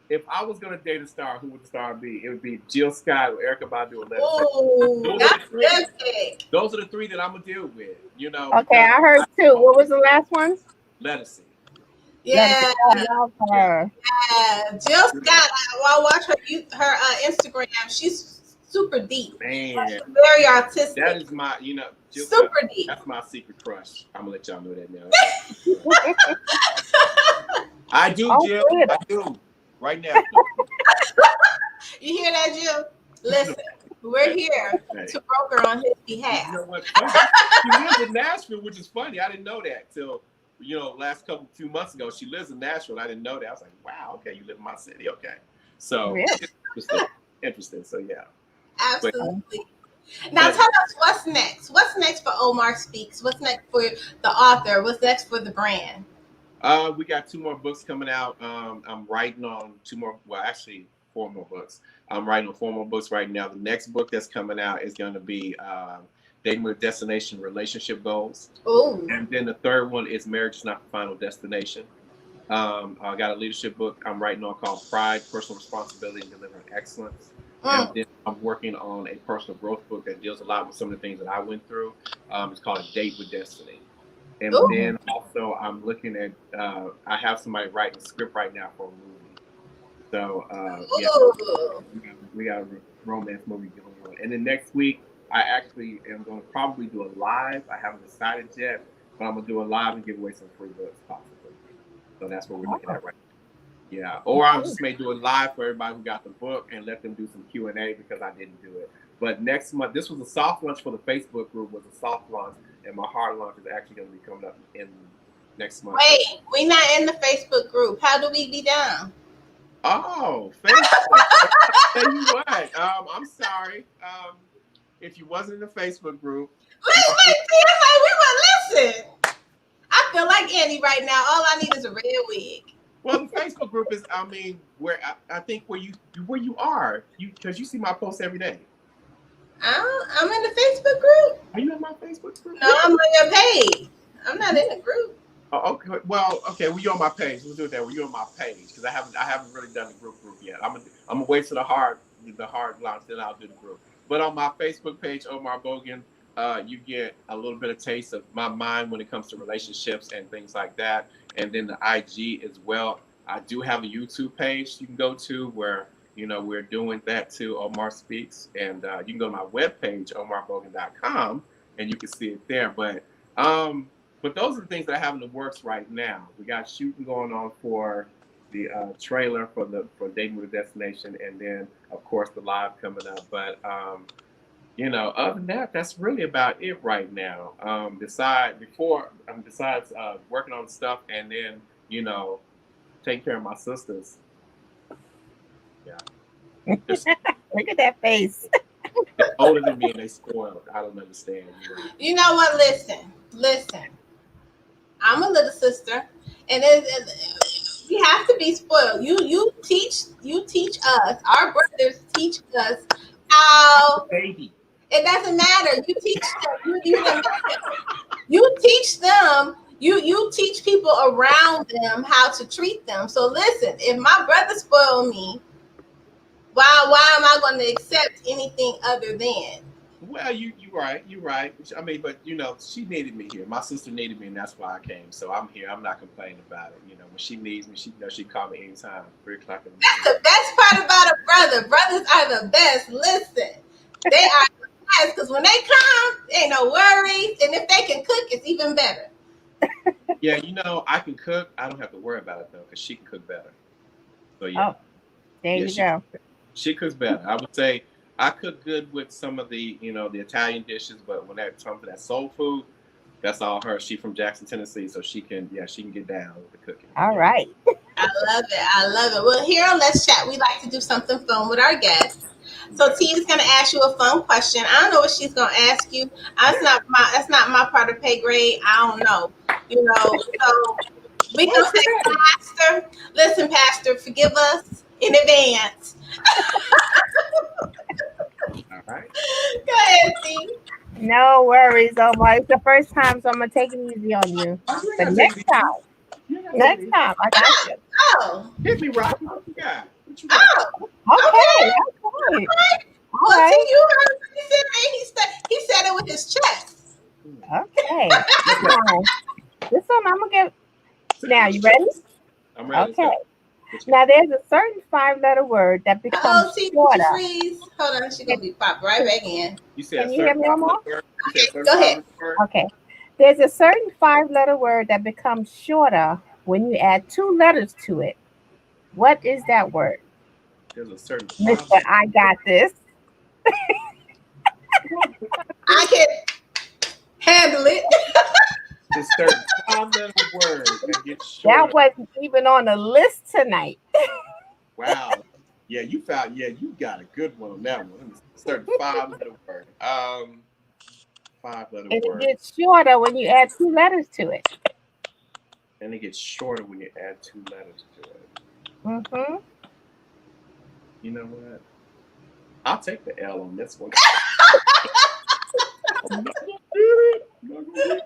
if I was gonna date a star, who would the star be? It would be Jill Scott or Erykah Badu or Letta. Oh, that's good. Those are the three that I'm gonna deal with. Okay, I heard two. What was the last one? Letta. Yeah. I love her. Jill Scott. I watch her Instagram. She's super deep. Man, she's very artistic. That is my, Jill super Scott, deep. That's my secret crush. I'm gonna let y'all know that now. I do, Jill. Good. I do. Right now. You hear that, Jill? Listen, we're here to broker on his behalf. You know what? She lives in Nashville, which is funny. I didn't know that till last few months ago. She lives in Nashville. I didn't know that. I was like, wow, okay, you live in my city, okay. So interesting. So yeah. Absolutely. Now tell us what's next. What's next for Omar Speaks? What's next for the author? What's next for the brand? We got 2 more books coming out. I'm writing on 2 more. Well, actually 4 more books. I'm writing on 4 more books right now. The next book that's coming out is going to be Dating with Destination: Relationship Goals. Ooh. And then the third one is Marriage is Not the Final Destination. I got a leadership book I'm writing on called Pride, Personal Responsibility, and Delivering Excellence. And then I'm working on a personal growth book that deals a lot with some of the things that I went through. It's called A Date with Destiny. And then also I'm looking at, I have somebody writing a script right now for a movie. So we got a romance movie going on. And then next week, I actually am going to probably do a live. I haven't decided yet, but I'm going to do a live and give away some free books possibly. So that's what we're looking at right now. Yeah, or I just may do it live for everybody who got the book and let them do some Q&A because I didn't do it. But next month, this was a soft launch for the Facebook group, was a soft launch, and my hard launch is actually going to be coming up in next month. Wait, we're not in the Facebook group. How do we be down? Oh, Facebook. Tell you what, I'm sorry. If you wasn't in the Facebook group. Listen. I feel like Annie right now. All I need is a red wig. Well, the Facebook group is, where I think where you are, because you see my posts every day. I'm in the Facebook group. Are you in my Facebook group? No, I'm on your page. I'm not in the group. Oh, okay. Well, okay. Well, you're on my page. We'll do it that way. You're on my page because I haven't really done the group yet. I'm gonna wait for the hard launch, then I'll do the group. But on my Facebook page, Omar Bogan, you get a little bit of taste of my mind when it comes to relationships and things like that. And then the IG as well. I do have a YouTube page you can go to where, we're doing that too, Omar Speaks. And you can go to my webpage, omarbogan.com, and you can see it there. But those are the things that I have in the works right now. We got shooting going on for the trailer for Dating with a Destination, and then, of course, the live coming up. But other than that, that's really about it right now. Besides working on stuff and then, taking care of my sisters. Yeah. Look at that face. They're older than me and they spoiled. I don't understand. You know what? Listen. I'm a little sister, and we have to be spoiled. You teach us. Our brothers teach us how. Baby. It doesn't matter. You teach them. You teach them. You teach people around them how to treat them. So listen, if my brother spoiled me, why am I going to accept anything other than? Well, you're right. You're right. I mean, but she needed me here. My sister needed me, and that's why I came. So I'm here. I'm not complaining about it. When she needs me, she call me anytime. 3 o'clock in the That's morning. the best part about a brother. Brothers are the best. Listen, they are the best because when they come, ain't no worries, and if they can cook, it's even better. Yeah, I can cook. I don't have to worry about it though, because she can cook better. So yeah, Oh, there yeah, you go. she cooks better. I would say I cook good with some of the Italian dishes, but when that comes to that soul food, that's all her. She from Jackson, Tennessee, so she can get down with the cooking. All Yeah. right. I love it. I love it. Well, here on Let's Chat, we like to do something fun with our guests. So Okay. T is going to ask you a fun question. I don't know what she's going to ask you. That's not my part of pay grade. I don't know. So we Well, gonna it's say, okay. Pastor, listen, Pastor, forgive us in advance. All right. Go ahead, T. No worries, Omar. It's the first time, so I'm gonna take it easy on you. Oh, you ain't But gotta take next it easy. time, You ain't gotta take it next easy. time, I got you. Oh, Hit me, Rocky. What you got? What you got? oh, Okay, okay. okay. All Well, T, right. you heard what he said. He said it with his chest. Okay. Okay. Now, this one I'm gonna get. Now, you ready? I'm ready. Let's Okay. go. Let's go. Now, there's a certain five-letter word that Oh, becomes T, did you shorter. freeze? Hold on, she Can, gonna be popped right back in. You said can you hear certain me, five Omar? letter word. You said certain Go five ahead. letter word. Okay. There's a certain five-letter word that becomes shorter when you add two letters to it. What is that word? There's a certain five Mister, letter I word. got this. I can handle it. There's a certain five letter word that gets That shorter. wasn't even on the list tonight. Wow. Yeah, you found. Yeah, you got a good one on that one. Let me see. Certain five letter word. Five letter And it word, gets shorter when you add two letters to it. and it gets shorter when you add two letters to it. Hmm. You know what? I'll take the L on this one. I'm not gonna do it. I'm not gonna do it.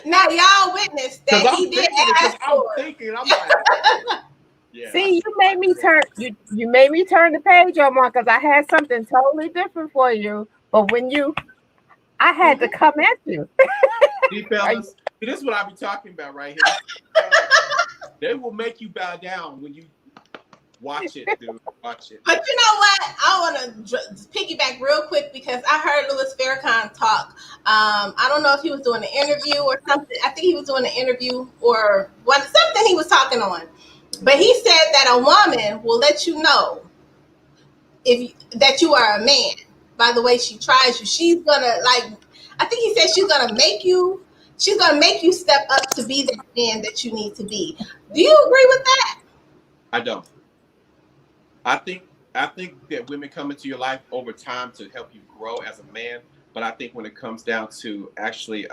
Now y'all witnessed Cause that I'm he did thinking it. Cause ask I'm for it. thinking. I'm like, yeah. See, you made me turn you made me turn the page on because I had something totally different for you. But when I had to Mhm. come at you. See, Are you fellas, this is what I be talking about right here. Fellas, they will make you bow down when you watch it, dude. Watch it. But you know what? I want to piggyback real quick because I heard Louis Farrakhan talk. I don't know if he was doing an interview or something. I think he was doing an interview or something he was talking on. But he said that a woman will let you know that you are a man by the way she tries you. She's gonna like. I think he said she's gonna make you. She's gonna make you step up to be that man that you need to be. Do you agree with that? I don't. I think I think that women come into your life over time to help you grow as a man. But I think when it comes down to actually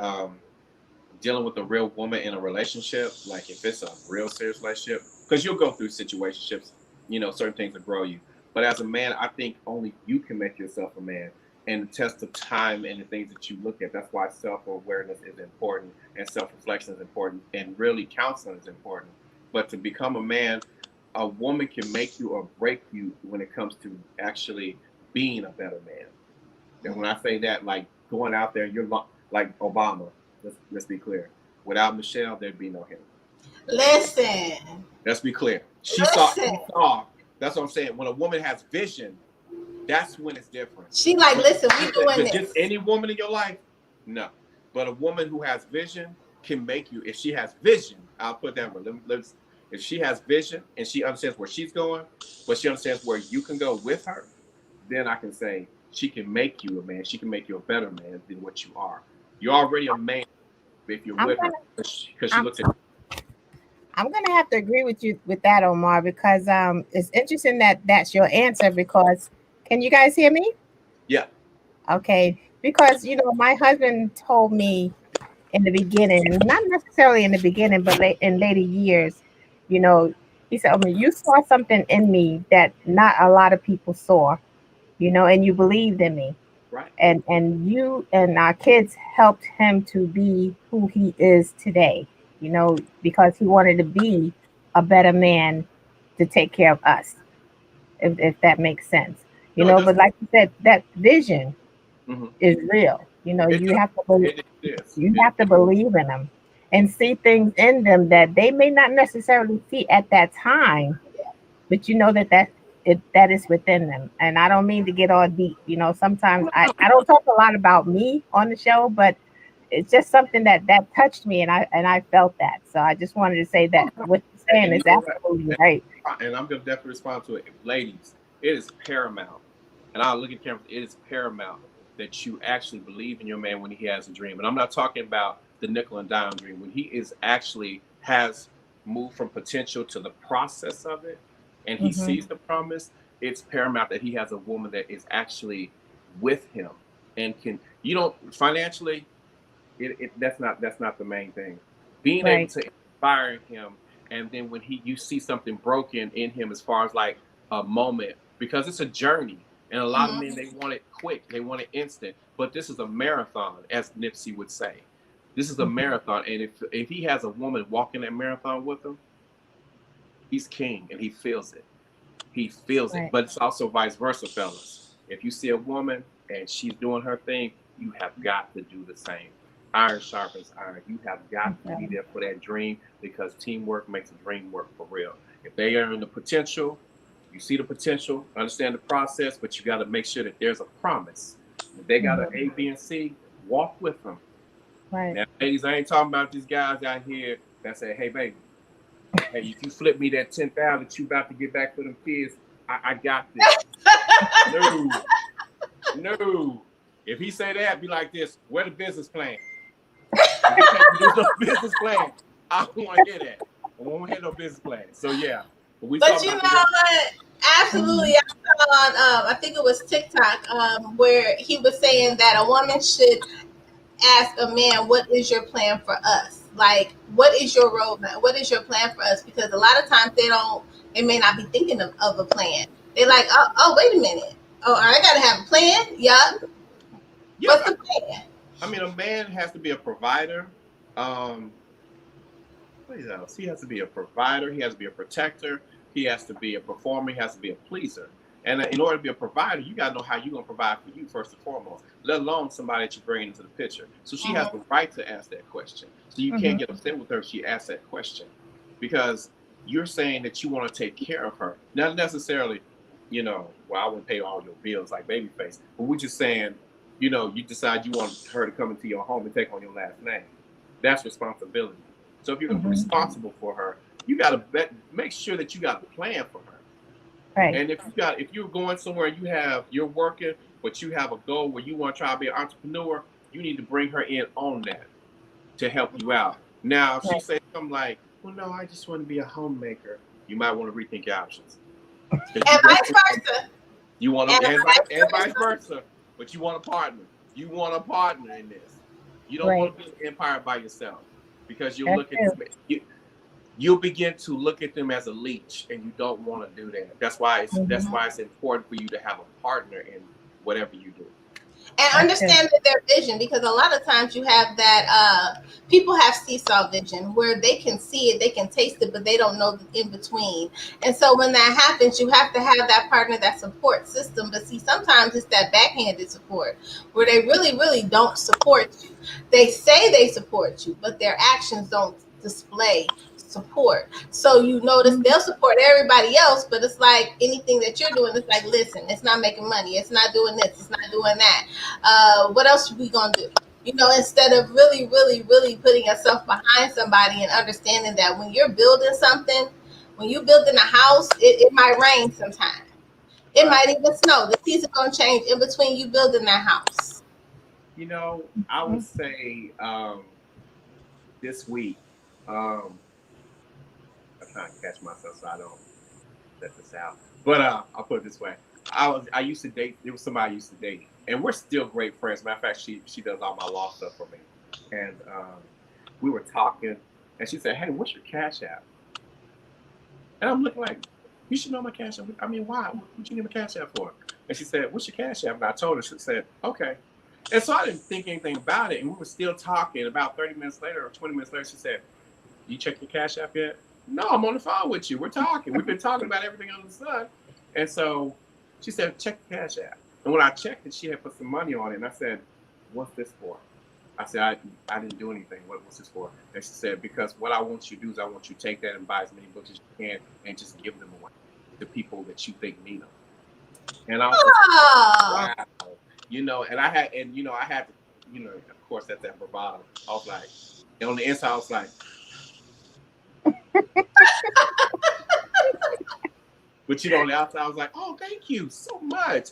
dealing with a real woman in a relationship, like if it's a real serious relationship, because you'll go through situationships, certain things will grow you. But as a man, I think only you can make yourself a man. And the test of time and the things that you look at, that's why self awareness is important and self reflection is important and really counseling is important. But to become a man, a woman can make you or break you when it comes to actually being a better man. And when I say that, like going out there, like Obama. Let's be clear. Without Michelle, there'd be no him. Listen, Let's be clear. She saw. listen. He saw. That's what I'm saying. When a woman has vision, that's when it's different. She like, But listen, we doing just this. any woman in your life, no. But a woman who has vision can make you. If she has vision, I'll put that one. If she has vision and she understands where she's going, but she understands where you can go with her, then I can say she can make you a man. She can make you a better man than what you are. You're already a man if you're I'm with her gonna because she I'm, looks at. I'm gonna have to agree with you with that, Omar, because it's interesting that that's your answer because can you guys hear me? Yeah. Okay. Because my husband told me in the beginning, not necessarily in the beginning, but in later years, you know, he said, I mean, you saw something in me that not a lot of people saw, and you believed in me. Right. And you and our kids helped him to be who he is today, because he wanted to be a better man to take care of us, if that makes sense. No, it But doesn't. like you said, that vision. Mm-hmm. is real. You know, It you have to believe, it is. you have to believe in them and see things in them that they may not necessarily see at that time, but you know that is within them. And I don't mean to get all deep. You know, sometimes I don't talk a lot about me on the show, but it's just something that touched me, and I felt that. So I just wanted to say that what you're saying And you is know what? absolutely right. And I'm gonna definitely respond to it. Ladies, it is paramount. And I'll look at cameras. It is paramount that you actually believe in your man when he has a dream. And I'm not talking about the nickel and dime dream. When he is actually has moved from potential to the process of it, and he Hmm. sees the promise, it's paramount that he has a woman that is actually with him and can. You don't financially. That's not the main thing. Being able Right. to inspire him, and then when you see something broken in him, as far as like a moment, because it's a journey, and a lot of men, Mhm. they want it quick, they want it instant, but this is a marathon, as Nipsey would say. This is a Mhm. marathon, and if he has a woman walking that marathon with him, he's king, and he feels it. He feels it. Right. But it's also vice versa, fellas. If you see a woman and she's doing her thing, you have got to do the same. Iron sharpens iron. You have got to be Okay. there for that dream, because teamwork makes a dream work for real. If they are in the potential, you see the potential, understand the process, but you got to make sure that there's a promise. If they got an Mhm. A, B, and C, walk with them. Right. Now, ladies, I ain't talking about these guys out here that say, "Hey, baby, hey, if you flip me that 10,000 that you about to get back for them kids, I got this." No, no. If he say that, be like this: where the business plan? If you can't produce no business plan, I don't want to hear that. I won't hear no business plan. So yeah, but we But talking you know about the woman. what? Mhm. Absolutely. I saw on, I think it was TikTok, where he was saying that a woman should ask a man, "What is your plan for us? Like, what is your roadmap? What is your plan for us?" Because a lot of times they may not be thinking of a plan. They're like, "Oh, wait a minute. Oh, I got to have a plan. Yeah. Yeah, What's the plan?" I mean, a man has to be a provider. Um, what else? He has to be a provider. He has to be a protector. He has to be a performer. He has to be a pleaser. And in order to be a provider, you got to know how you're going to provide for you first and foremost, let alone somebody that you're bringing into the picture. So she has Mhm. the right to ask that question. So you can't Mhm. get upset with her if she asks that question, because you're saying that you want to take care of her. Not necessarily, well, I wouldn't pay all your bills like Babyface, but we're just saying, you decide you want her to come into your home and take on your last name. That's responsibility. So if you're Mhm. responsible for her, you got to make sure that you got a plan for her. Right. And if you're going somewhere and you're working, but you have a goal where you want to try to be an entrepreneur, you need to bring her in on that to help you out. Now, if she Right. says something like, "Well, no, I just want to be a homemaker," you might want to rethink your options, because And vice versa. you want And to, and vice vice versa. versa. But you want a partner. You want a partner in this. You don't Right. want to be an empire by yourself, because you'll That's look at true. you'll begin to look at them as a leech, and you don't want to do that. That's Mhm. why it's important for you to have a partner in whatever you do. And That's true. understand that their vision, because a lot of times you have that people have seesaw vision where they can see it, they can taste it, but they don't know the in between. And so when that happens, you have to have that partner, that support system. But see, sometimes it's that backhanded support where they really really don't support you. They say they support you, but their actions don't display support. So you notice Mhm. they'll support everybody else, but it's like anything that you're doing, it's like, listen, it's not making money, it's not doing this, it's not doing that. What else are we gonna do? Instead of really, really, really putting yourself behind somebody and understanding that when you're building something, when you're building a house, it might rain sometime. It Right. might even snow. The season gonna change in between you building that house. I would say this week, I'm trying to catch myself so I don't let this out. But I'll put it this way: I used to date. There was somebody I used to date, and we're still great friends. Matter of fact, she does all my law stuff for me, and we were talking, and she said, "Hey, what's your cash app?" And I'm looking like, "You should know my cash app. I mean, why? What you need my cash app for?" And she said, "What's your cash app?" And I told her. She said, "Okay." And so I didn't think anything about it, and we were still talking. About 30 minutes later or 20 minutes later, she said, "You check your cash app yet?" "No, I'm on the phone with you. We're talking. We've been talking about everything under the sun." And so she said, "Check your cash app." And when I checked it, she had put some money on it. And I said, what's this for? I said, I didn't do anything. What's this for? And she said, because what I want you to do is I want you to take that and buy as many books as you can and just give them away to people that you think need them. And I was like, wow. You know, and I had, you know, of course, that's that bravado. I was like, and on the inside, I was like, but you know, on the outside, I was like, oh, thank you so much.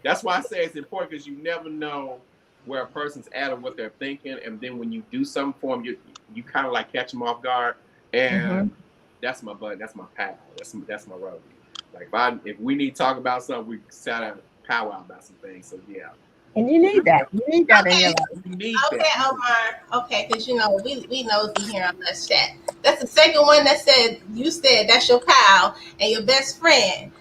That's why I say it's important, because you never know where a person's at or what they're thinking, and then when you do something for them, you kind of like catch them off guard, and that's my bud, that's my pal, that's my roadie. Like if we need to talk about something, we sat down and powwow about some things. So yeah. And you need that. You need that in your life. You need Okay, that. Omar. Okay, because you know we nosy here on this chat. That's the second one that said you said that's your pal and your best friend.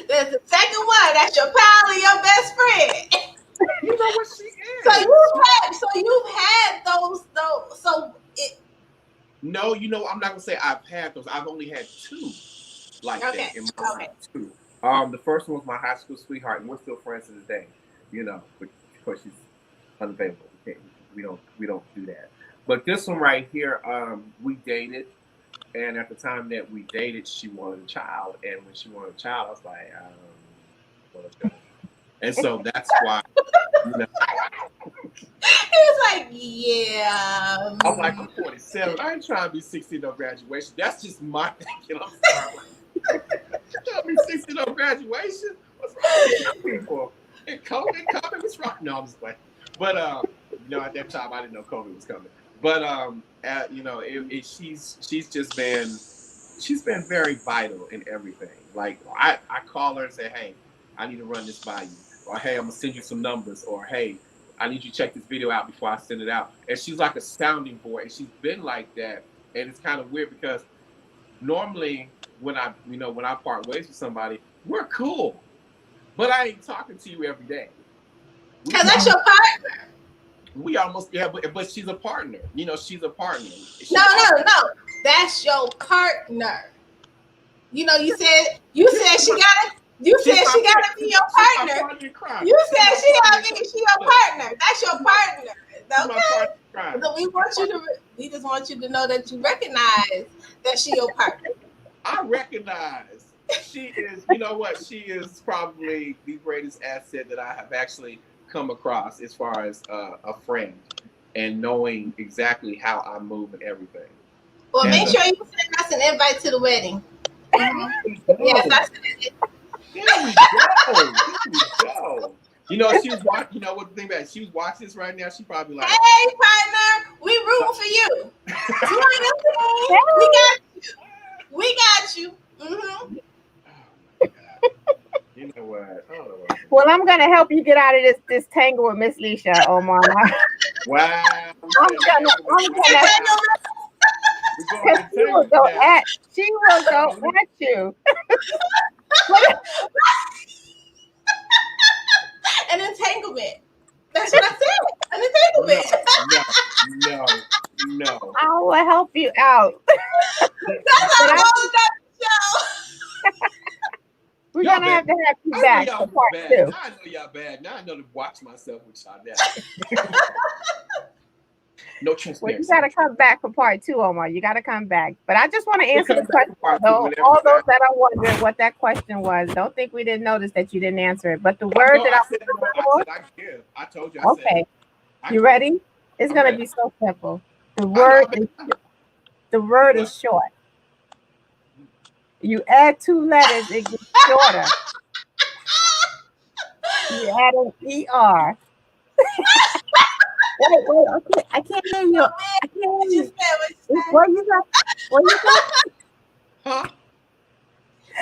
That's the second one. That's your pal and your best friend. You know what she is. So you've had those. So it. No, you know, I'm not gonna say I've had those. I've only had two like that in my life. Two. The first one was my high school sweetheart, and we're still friends to this day. You know, but of course she's unavailable. We don't do that. But this one right here, we dated, and at the time that we dated, she wanted a child, and when she wanted a child, I was like, well, and so that's why. You know, He was like, yeah. I'm like, I'm 47. I ain't trying to be 60 no graduation. That's just my thinking. I'm sorry. I'm trying to be 60 no graduation. What's wrong with you people? And COVID coming? What's wrong? No, I'm just playing. But you know, at that time I didn't know COVID was coming. But you know, she's been very vital in everything. Like I call her and say, hey, I need to run this by you, or hey, I'm gonna send you some numbers, or hey, I need you to check this video out before I send it out. And she's like a sounding board, and she's been like that. And it's kind of weird because normally when I part ways with somebody, we're cool, but I ain't talking to you every day. Because that's your partner. We almost, yeah, but she's a partner. You know, she's a partner. No. That's your partner. You know, you said she gotta be your partner. You said she your partner. That's your partner. Okay. So we just want you to know that you recognize that she your partner. I recognize she is, you know what, she is probably the greatest asset that I have actually come across as far as a friend, and knowing exactly how I move and everything. Well, make sure you send us an invite to the wedding. Yes, that's it. Here we go. You know, she was watching. You know what the thing about? She was watching this right now. She probably like, hey, partner, we rooting for you. We got you. Mm-hmm. You know what? Well, I'm gonna help you get out of this tangle with Miss Lissha, Omar. Wow. I'm gonna because she will go at you. An entanglement. That's what I said. An entanglement. No. I will help you out. That's our show. We're gonna have to have you back for part 2. Now I know y'all bad. Now I know to watch myself with y'all now. No transparency. Well, you gotta come back for part 2, Omar. You gotta come back. But I just want to answer the question. All those that are wondering what that question was, don't think we didn't notice that you didn't answer it. But the word I told you. Okay. You ready? It's gonna be so simple. The word is short. You add 2 letters, it gets shorter. You add an ER. Wait, okay. I can't hear you. What you said? Huh?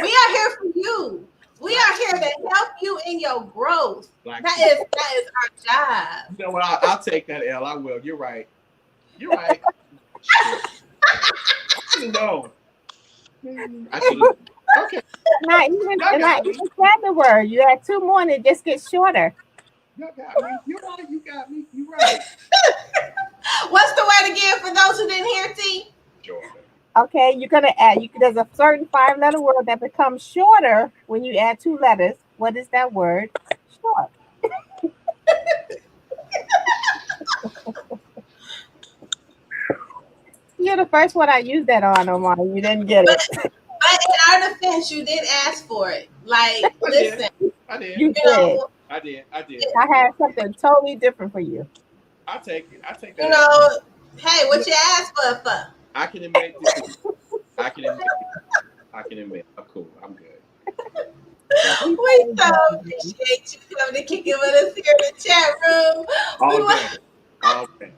We are here for you. We are here to help you in your growth. That is our job. You know what? I'll take that L. I will. You're right. No. I should have. Okay. Not even said the word. You add 2 more and it just gets shorter. You got me. You're right. You got me. You're right. What's the word again for those who didn't hear, T? Jordan. Okay, you're gonna add. There's a certain 5-letter word that becomes shorter when you add 2 letters. What is that word? Short. You're the first one I used that on, Omar. You didn't get But it. in our defense, you did ask for it. Like, I did. listen, I did. You you did. know, I did. I did. I had something totally different for you. I take it. I take you that. know, hey, what Look, you asked for? I can admit this. I can admit. I can admit. I'm cool. I'm good. So We We so so good. appreciate you coming to kick it with us here in the chat room. We all want day. All day.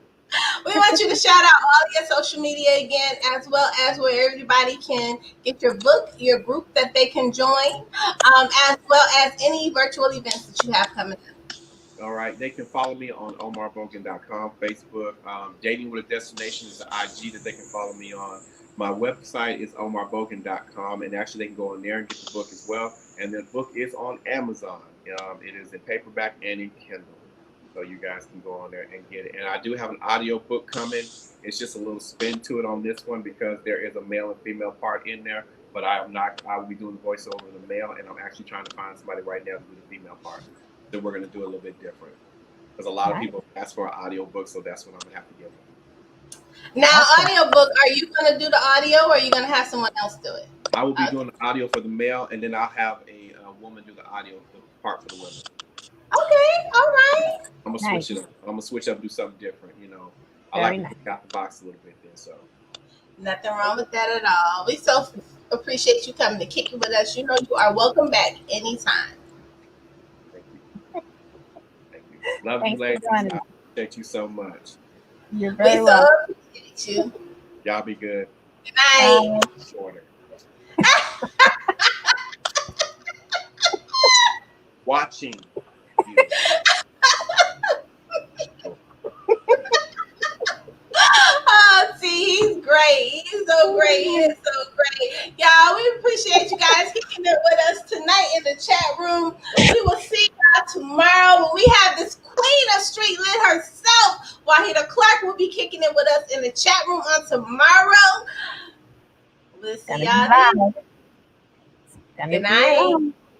we want you to shout out all your social media again, as well as where everybody can get your book, your group that they can join, as well as any virtual events that you have coming up. All right. They can follow me on omarbogan.com, Facebook. Dating with a Destination is the IG that they can follow me on. My website is omarbogan.com, and actually they can go on there and get the book as well. And the book is on Amazon. It is in paperback and in Kindle. So you guys can go on there and get it. And I do have an audio book coming. It's just a little spin to it on this one because there is a male and female part in there. But I am not. I will be doing the voiceover in the male, and I'm actually trying to find somebody right now to do the female part. That we're going to do a little bit different because a lot of Nice. people ask for an audio book, so that's what I'm going to have to give them. Now, Awesome. audiobook, are you going to do the audio or are you going to have someone else do it? I will be Okay. doing the audio for the male, and then I'll have a woman do the audio part for the women. Okay. All right. I'm gonna Nice. switch it up. I'm gonna switch up and do something different. I like Very to nice. think out the box a little bit there. So Nothing wrong with that at all. We so appreciate you coming to kick it with us. You know you are welcome back anytime. thank you, thank you. Love you, Thanks for ladies. joining I us. appreciate you so much. You're We very so welcome. appreciate you. Y'all be good. Good night. Bye. Shorter. Watching you. Oh, see, he's great. He's so great. He is so great. Y'all, we appreciate you guys kicking it with us tonight in the chat room. We will see y'all tomorrow when we have this queen of street lit herself. Wahida Clark will be kicking it with us in the chat room on tomorrow. We'll see Gonna be y'all then. live. Gonna Good be night. live.